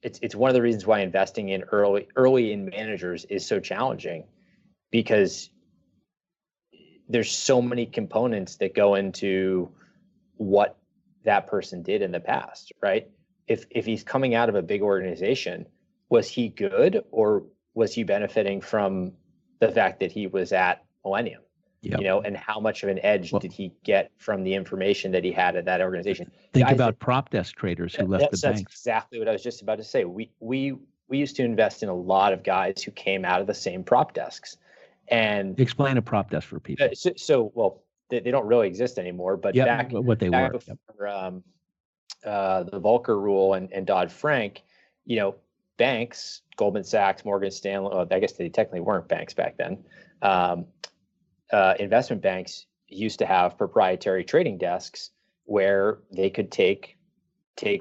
it's one of the reasons why investing in early in managers is so challenging, because there's so many components that go into what that person did in the past, right? If he's coming out of a big organization, was he good, or was he benefiting from the fact that he was at Millennium? Yep. You know, and how much of an edge did he get from the information that he had at that organization? Think about prop desk traders who left the banks. That's exactly what I was just about to say. We used to invest in a lot of guys who came out of the same prop desks. And explain a prop desk for people. Well, they don't really exist anymore, but back before the Volcker rule and Dodd-Frank, you know, banks, Goldman Sachs, Morgan Stanley, well, I guess they technically weren't banks back then. Investment banks used to have proprietary trading desks where they could take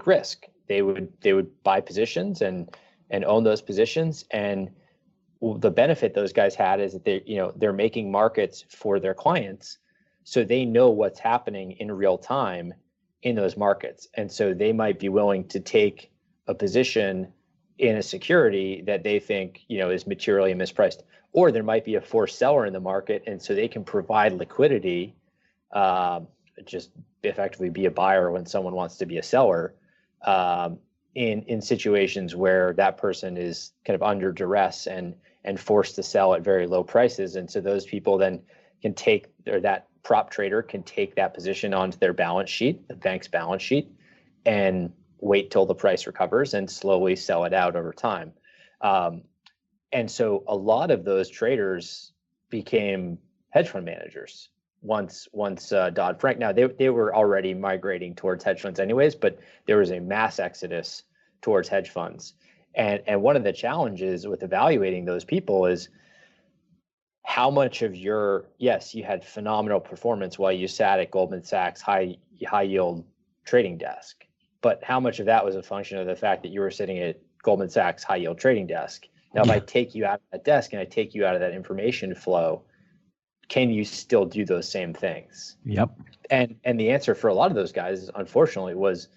risk. They would buy positions and own those positions. And the benefit those guys had is that they're making markets for their clients, so they know what's happening in real time in those markets. And so they might be willing to take a position in a security that they think, you know, is materially mispriced, or there might be a forced seller in the market, and so they can provide liquidity, just effectively be a buyer when someone wants to be a seller, in situations where that person is kind of under duress and forced to sell at very low prices. And so those people then can take, or that prop trader can take that position onto their balance sheet, the bank's balance sheet, and wait till the price recovers and slowly sell it out over time. And so a lot of those traders became hedge fund managers once Dodd-Frank. Now they were already migrating towards hedge funds anyways, but there was a mass exodus towards hedge funds. And one of the challenges with evaluating those people is how much of you had phenomenal performance while you sat at Goldman Sachs high yield trading desk, but how much of that was a function of the fact that you were sitting at Goldman Sachs high yield trading desk? Now, if I take you out of that desk and I take you out of that information flow, can you still do those same things? Yep. And the answer for a lot of those guys, unfortunately, was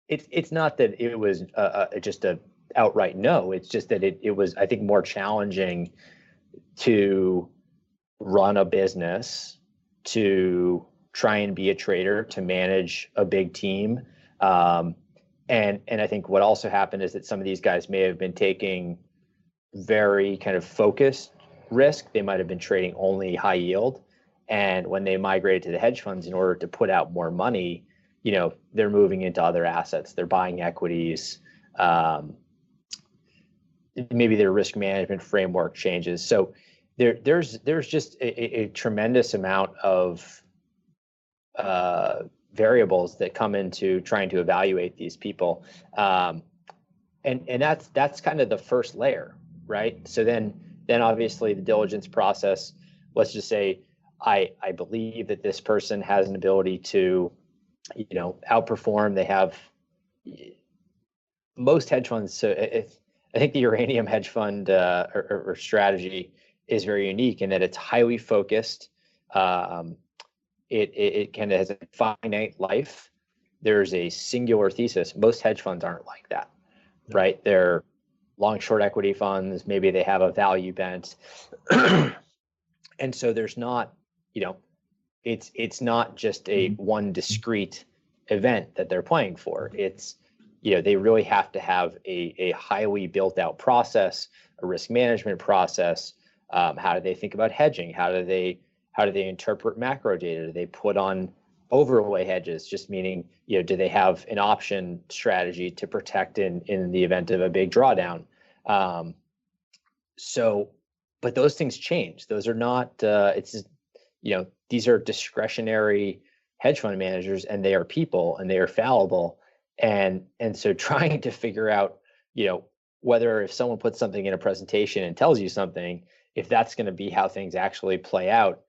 it's not that it was just a outright no. It's just that it was, I think, more challenging to run a business, to try and be a trader, to manage a big team. And I think what also happened is that some of these guys may have been taking very kind of focused risk. They might have been trading only high yield. And when they migrated to the hedge funds in order to put out more money, you know, they're moving into other assets. They're buying equities. Maybe their risk management framework changes. So there's just a tremendous amount of variables that come into trying to evaluate these people. And that's kind of the first layer, right? So then obviously the diligence process, let's just say, I believe that this person has an ability to, outperform. They have most hedge funds. So I think the uranium hedge fund or strategy is very unique in that it's highly focused. It kind of has a finite life. There's a singular thesis. Most hedge funds aren't like that, right? They're long short equity funds. Maybe they have a value bent. And so there's not, it's not just a one discrete event that they're playing for. It's, they really have to have a highly built out process, a risk management process. How do they think about hedging? How do they interpret macro data? Do they put on overlay hedges? Just meaning, do they have an option strategy to protect in the event of a big drawdown? But those things change. Those are not, these are discretionary hedge fund managers, and they are people, and they are fallible. And so trying to figure out, whether if someone puts something in a presentation and tells you something, if that's going to be how things actually play out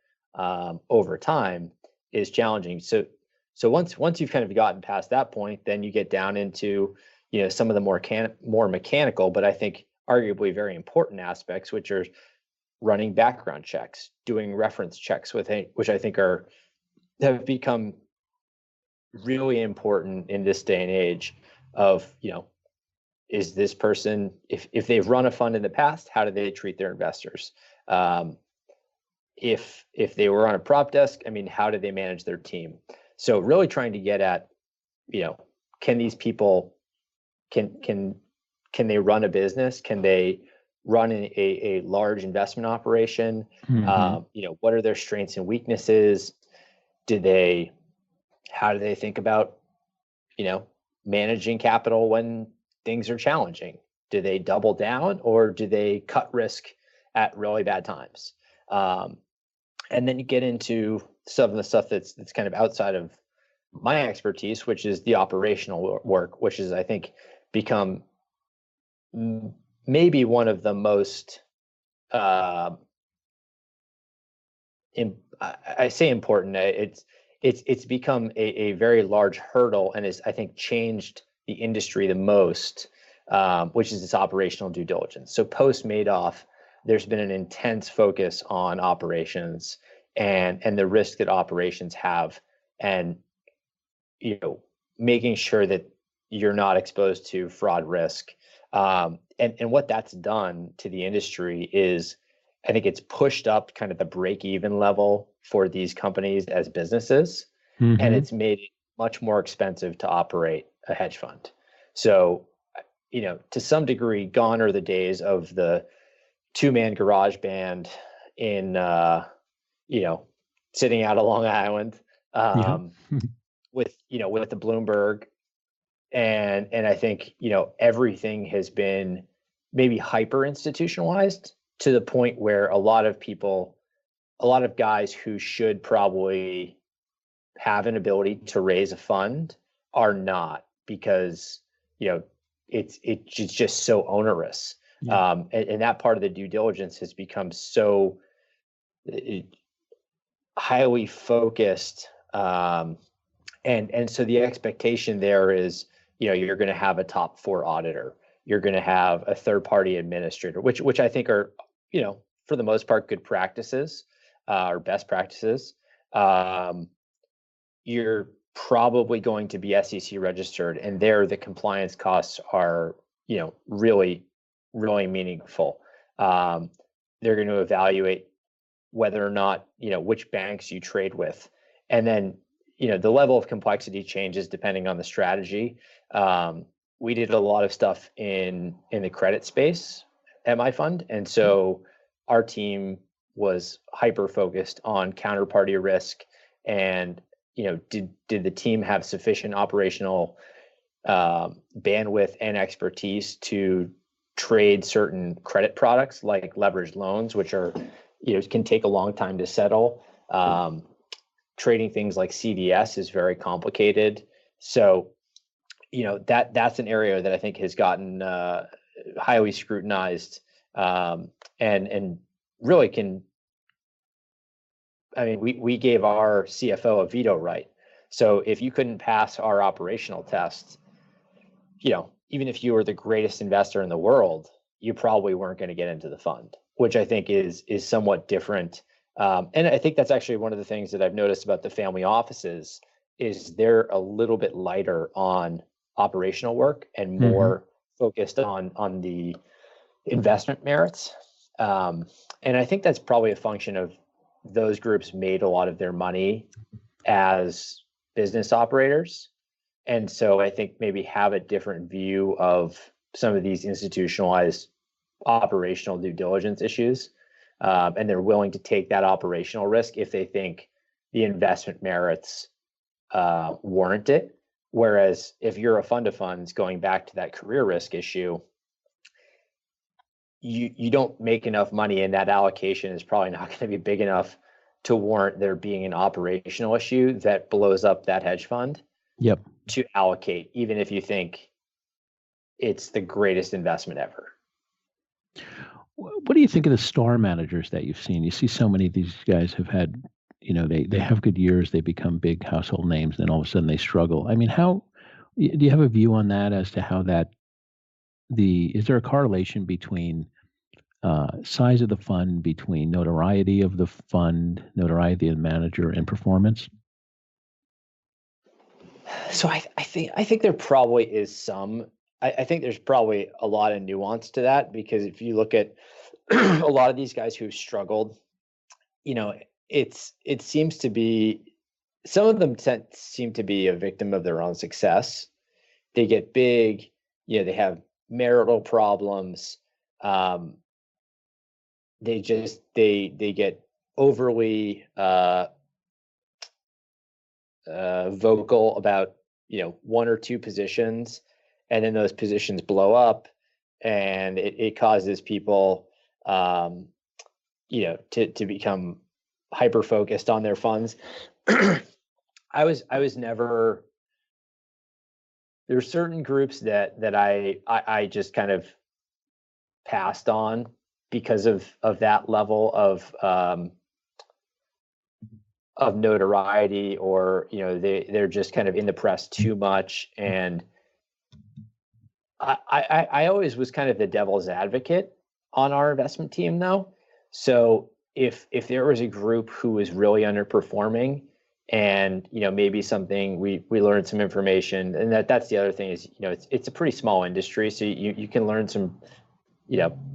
over time is challenging. So once you've kind of gotten past that point, then you get down into, some of the more mechanical, but I think arguably very important aspects, which are running background checks, doing reference checks which I think have become really important in this day and age of, is this person, if they've run a fund in the past, how do they treat their investors? If they were on a prop desk, how do they manage their team? So really trying to get at, can these people, can they run a business? Can they run a large investment operation? Mm-hmm. What are their strengths and weaknesses? How do they think about, managing capital when things are challenging? Do they double down, or do they cut risk at really bad times? And then you get into some of the stuff that's kind of outside of my expertise, which is the operational work, which is, I think, become maybe one of the most, I say important. It's become a very large hurdle, and has, I think, changed the industry the most, which is this operational due diligence. So post Madoff, there's been an intense focus on operations and the risk that operations have, and making sure that you're not exposed to fraud risk. And what that's done to the industry is, I think it's pushed up kind of the break-even level for these companies as businesses, mm-hmm. and it's made it much more expensive to operate a hedge fund. So, to some degree, gone are the days of the two-man garage band in, sitting out on Long Island, with the Bloomberg. And I think, everything has been maybe hyper institutionalized to the point where a lot of guys who should probably have an ability to raise a fund are not, because, it's just so onerous. Yeah. And that part of the due diligence has become so highly focused. And so the expectation there is, you're going to have a top 4 auditor. You're going to have a third-party administrator, which I think are, for the most part, good practices, or best practices. You're probably going to be SEC registered, and there the compliance costs are, really, really meaningful. They're going to evaluate whether or not, which banks you trade with, and then, the level of complexity changes depending on the strategy. We did a lot of stuff in the credit space at my fund, and so our team was hyper focused on counterparty risk, and did the team have sufficient operational bandwidth and expertise to trade certain credit products like leveraged loans, which are can take a long time to settle. Trading things like CDS is very complicated. So, that's an area that I think has gotten highly scrutinized, and really can I mean, we gave our CFO a veto right. So if you couldn't pass our operational test, even if you were the greatest investor in the world, you probably weren't going to get into the fund, which I think is somewhat different. And I think that's actually one of the things that I've noticed about the family offices is they're a little bit lighter on operational work and more focused on the investment merits. And I think that's probably a function of those groups made a lot of their money as business operators. And so I think maybe have a different view of some of these institutionalized operational due diligence issues. And they're willing to take that operational risk if they think the investment merits warrant it. Whereas if you're a fund of funds, going back to that career risk issue, you don't make enough money, and that allocation is probably not going to be big enough to warrant there being an operational issue that blows up that hedge fund. Yep. To allocate, even if you think it's the greatest investment ever. What do you think of the star managers that you've seen? You see so many of these guys have had, they have good years, they become big household names, then all of a sudden they struggle. I mean, do you have a view on that as to how is there a correlation between size of the fund, between notoriety of the fund, notoriety of the manager, and performance? So I think there probably is some. I think there's probably a lot of nuance to that, because if you look at a lot of these guys who've struggled, it seems to be, some of them seem to be a victim of their own success. They get big, they have marital problems. They get overly vocal about one or two positions, and then those positions blow up, and it causes people to become hyper focused on their funds. I was never, there were certain groups that I just kind of passed on because of that level of notoriety, or they're just kind of in the press too much. And I always was kind of the devil's advocate on our investment team, though. So if there was a group who was really underperforming, and maybe something we learned some information, and that's the other thing is it's a pretty small industry, so you can learn some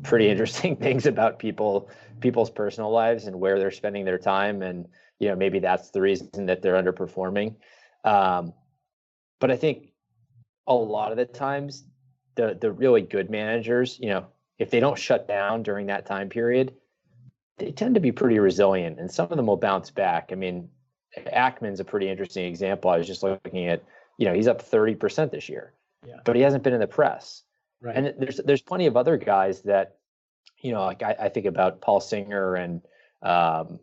pretty interesting things about people's personal lives and where they're spending their time, and maybe that's the reason that they're underperforming. But I think a lot of the times the really good managers, if they don't shut down during that time period, they tend to be pretty resilient, and some of them will bounce back. I mean, Ackman's a pretty interesting example. I was just looking at, he's up 30% this year, but he hasn't been in the press. Right. And there's plenty of other guys that, like I think about Paul Singer and Seth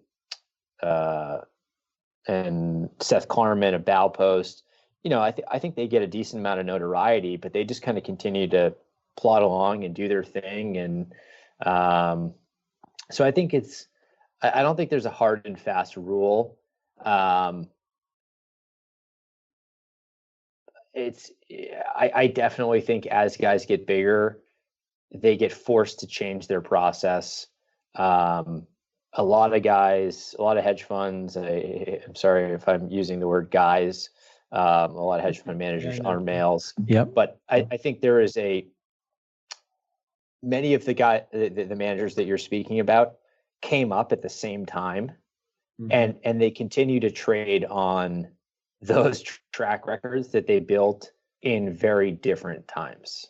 Klarman of Baupost. I think they get a decent amount of notoriety, but they just kind of continue to plod along and do their thing. And so I think I don't think there's a hard and fast rule. I definitely think as guys get bigger, they get forced to change their process. A lot of hedge funds, I'm sorry if I'm using the word guys, a lot of hedge fund managers are males. Yep. But I think there is many of the managers that you're speaking about came up at the same time, and they continue to trade on those track records that they built in very different times.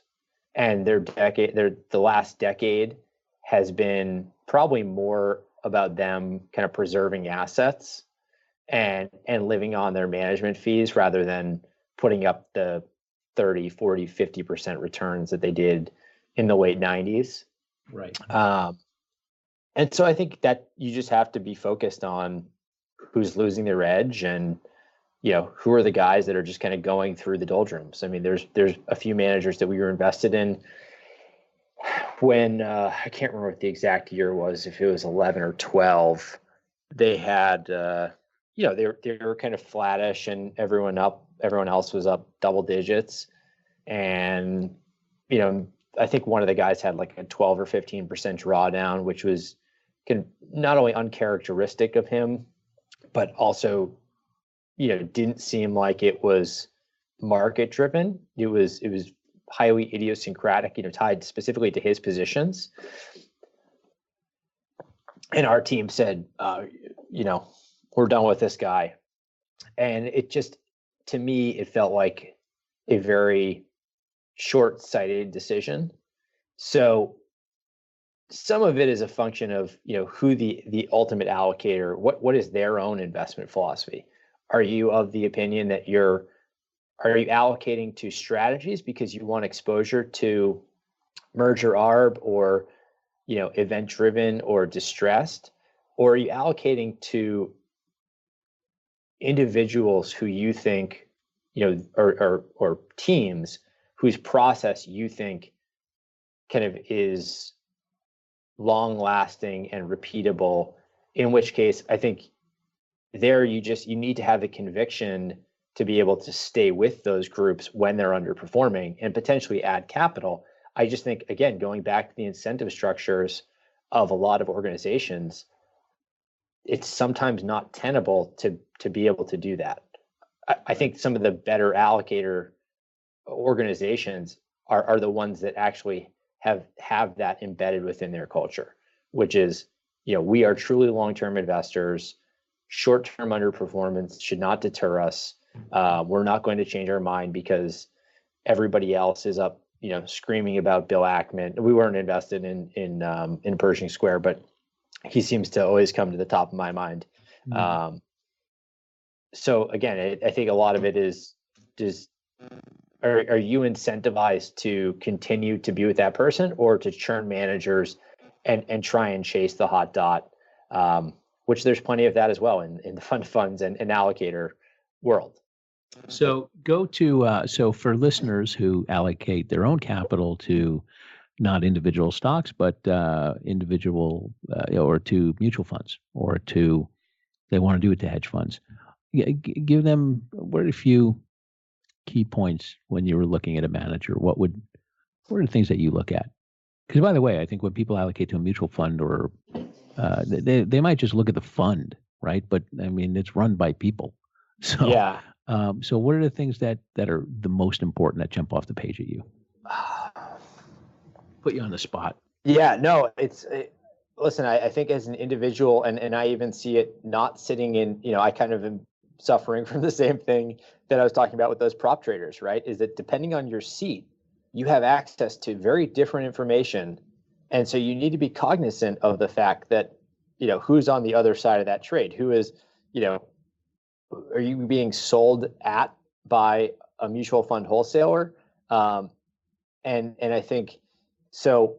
And the last decade has been probably more about them kind of preserving assets and living on their management fees rather than putting up the 30, 40, 50% returns that they did in the late 90s. Right. And so I think that you just have to be focused on who's losing their edge, and who are the guys that are just kind of going through the doldrums. I mean, there's a few managers that we were invested in when I can't remember what the exact year was, if it was 11 or 12, they had, they were kind of flattish, and everyone else was up double digits. And, I think one of the guys had like a 12 or 15% drawdown, which was not only uncharacteristic of him, but also, didn't seem like it was market driven. It was highly idiosyncratic, tied specifically to his positions. And our team said, we're done with this guy. And it just, to me, it felt like a very short-sighted decision. So some of it is a function of, who the ultimate allocator, what is their own investment philosophy? Are you of the opinion that are you allocating to strategies because you want exposure to merger arb or, event driven or distressed? Or are you allocating to individuals who you think, or teams whose process you think kind of is long lasting and repeatable, in which case I think there you need to have the conviction to be able to stay with those groups when they're underperforming and potentially add capital. I just think, again, going back to the incentive structures of a lot of organizations, it's sometimes not tenable to be able to do that. I think some of the better allocator organizations are the ones that actually have that embedded within their culture, which is, we are truly long-term investors. Short-term underperformance should not deter us. We're not going to change our mind because everybody else is up, screaming about Bill Ackman. We weren't invested in Pershing Square, but he seems to always come to the top of my mind. Mm-hmm. So again, I think a lot of it is just, are you incentivized to continue to be with that person or to churn managers and try and chase the hot dot, which there's plenty of that as well in the funds and allocator world. So so for listeners who allocate their own capital to not individual stocks, but individual or to mutual funds, or they want to do it to hedge funds, give them what are a few key points when you were looking at a manager. What are the things that you look at? Because by the way, I think when people allocate to a mutual fund, or they might just look at the fund, right? But I mean, it's run by people. So yeah. So what are the things that are the most important that jump off the page at you? Put you on the spot. Yeah, no, listen, I think as an individual, and I even see it not sitting in, I kind of am suffering from the same thing that I was talking about with those prop traders, right? Is that depending on your seat, you have access to very different information. And so you need to be cognizant of the fact that, who's on the other side of that trade, who is, are you being sold at by a mutual fund wholesaler? And I think, so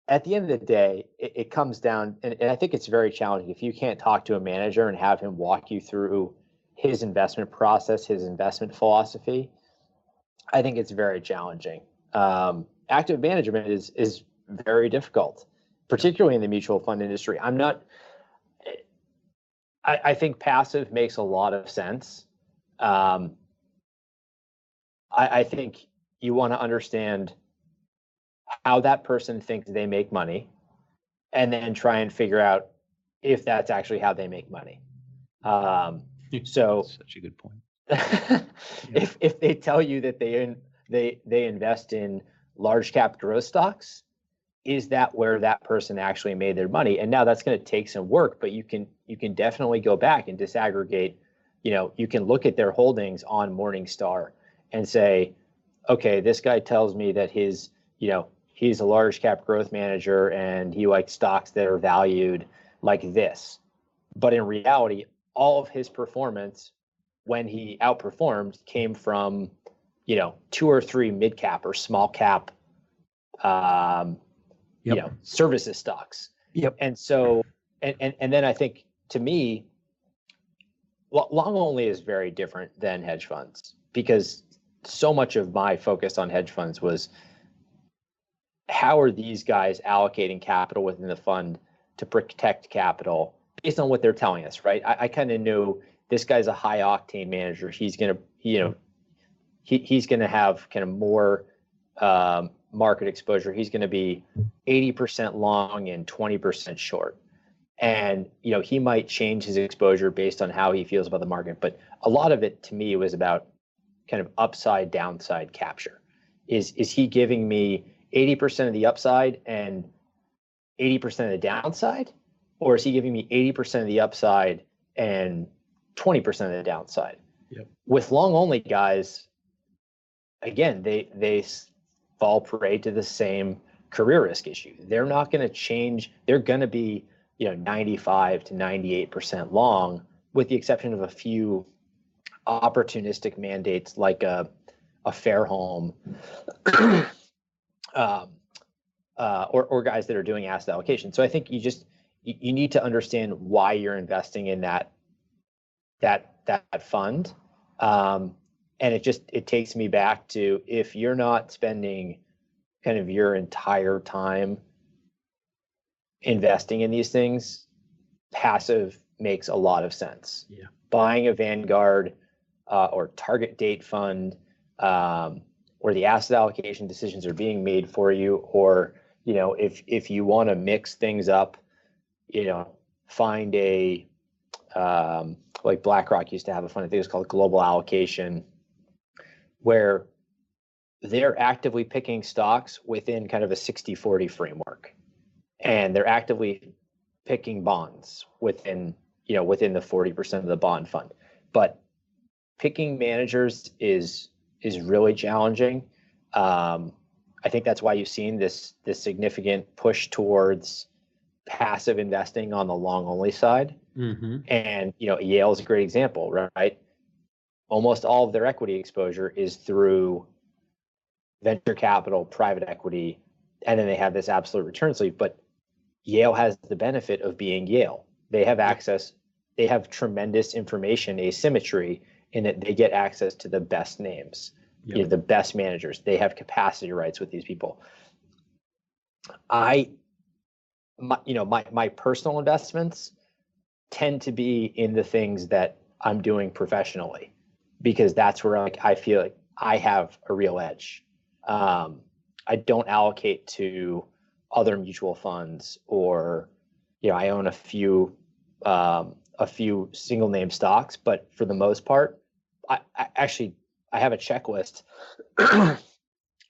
at the end of the day, it comes down, and I think it's very challenging if you can't talk to a manager and have him walk you through his investment process, his investment philosophy. I think it's very challenging. Active management is very difficult, particularly in the mutual fund industry. I think passive makes a lot of sense. I think you want to understand how that person thinks they make money, and then try and figure out if that's actually how they make money. So such a good point. If they tell you that they invest in large cap growth stocks, is that where that person actually made their money? And now that's going to take some work, but you can definitely go back and disaggregate. You can look at their holdings on Morningstar and say, okay, this guy tells me that he's a large cap growth manager and he likes stocks that are valued like this. But in reality, all of his performance when he outperformed came from, 2 or 3 mid cap or small cap, services stocks. Yep. And so, and then I think, to me, long only is very different than hedge funds, because so much of my focus on hedge funds was, how are these guys allocating capital within the fund to protect capital based on what they're telling us, right? I kind of knew this guy's a high octane manager. He's going to, he's going to have kind of more market exposure. He's going to be 80% long and 20% short. And, he might change his exposure based on how he feels about the market. But a lot of it to me was about kind of upside downside capture. Is he giving me 80% of the upside and 80% of the downside? Or is he giving me 80% of the upside and 20% of the downside? Yep. With long only guys, again, they fall prey to the same career risk issue. They're not going to change. They're going to be 95 to 98% long, with the exception of a few opportunistic mandates like a fair home or guys that are doing asset allocation. So I think you need to understand why you're investing in that fund. And it takes me back to, if you're not spending kind of your entire time investing in these things, passive makes a lot of sense. Yeah. Buying a Vanguard or target date fund, where the asset allocation decisions are being made for you, or if you want to mix things up, find a like BlackRock used to have a fund, I think it was called Global Allocation, where they're actively picking stocks within kind of a 60-40 framework, and they're actively picking bonds within the 40% of the bond fund. But picking managers is really challenging. I think that's why you've seen this significant push towards passive investing on the long only side. Mm-hmm. And Yale is a great example, right? Almost all of their equity exposure is through venture capital, private equity, and then they have this absolute return sleeve. But Yale has the benefit of being Yale. They have access, they have tremendous information asymmetry in that they get access to the best names, the best managers. They have capacity rights with these people. My personal investments tend to be in the things that I'm doing professionally, because that's where I feel like I have a real edge. I don't allocate to other mutual funds, or I own a few single name stocks, but for the most part, I have a checklist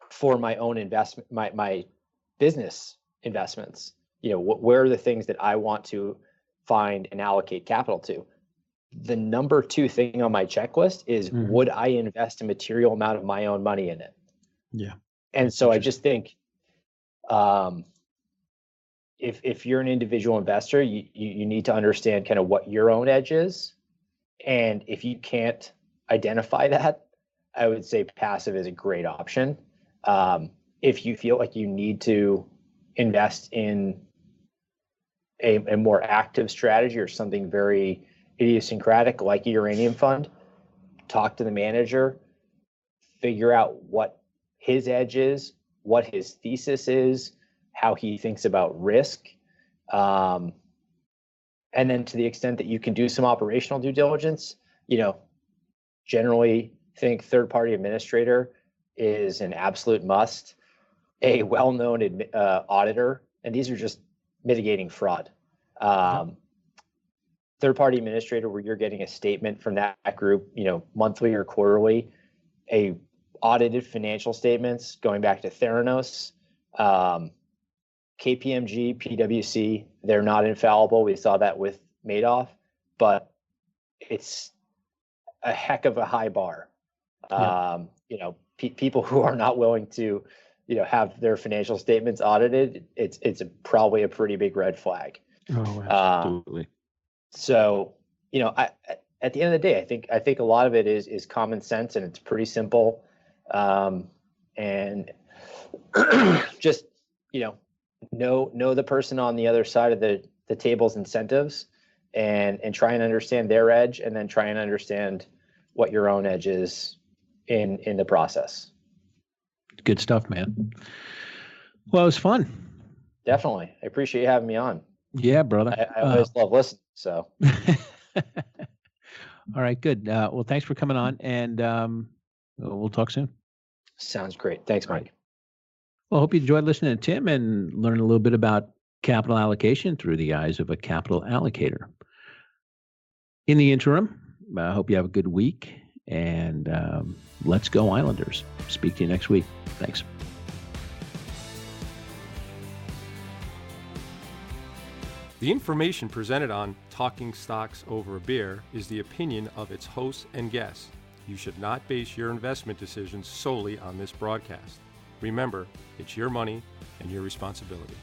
for my own investment, my business investments. Where are the things that I want to find and allocate capital to? The number 2 thing on my checklist is, would I invest a material amount of my own money in it? Yeah. And so I just think, if you're an individual investor, you need to understand kind of what your own edge is. And if you can't identify that, I would say passive is a great option. If you feel like you need to invest in a more active strategy or something very idiosyncratic like a uranium fund, talk to the manager, figure out what his edge is, what his thesis is, how he thinks about risk. And then to the extent that you can do some operational due diligence, generally think third-party administrator is an absolute must. A well-known auditor, and these are just mitigating fraud. Third-party administrator, where you're getting a statement from that group, monthly or quarterly, a audited financial statements going back to Theranos, KPMG, PwC, they're not infallible. We saw that with Madoff, but it's a heck of a high bar. People who are not willing to, have their financial statements audited, it's probably a pretty big red flag. Oh, absolutely. So, at the end of the day, I think a lot of it is common sense, and it's pretty simple. And just, know the person on the other side of the table's incentives, and try and understand their edge, and then try and understand what your own edge is in the process. Good stuff, man. Well, it was fun. Definitely. I appreciate you having me on. Yeah, brother. I always love listening. So. All right, good. Well, thanks for coming on, and we'll talk soon. Sounds great. Thanks, Mike. Right. Well, I hope you enjoyed listening to Tim and learn a little bit about capital allocation through the eyes of a capital allocator. In the interim, I hope you have a good week, and let's go Islanders. Speak to you next week. Thanks. The information presented on Talking Stocks Over a Beer is the opinion of its hosts and guests. You should not base your investment decisions solely on this broadcast. Remember, it's your money and your responsibility.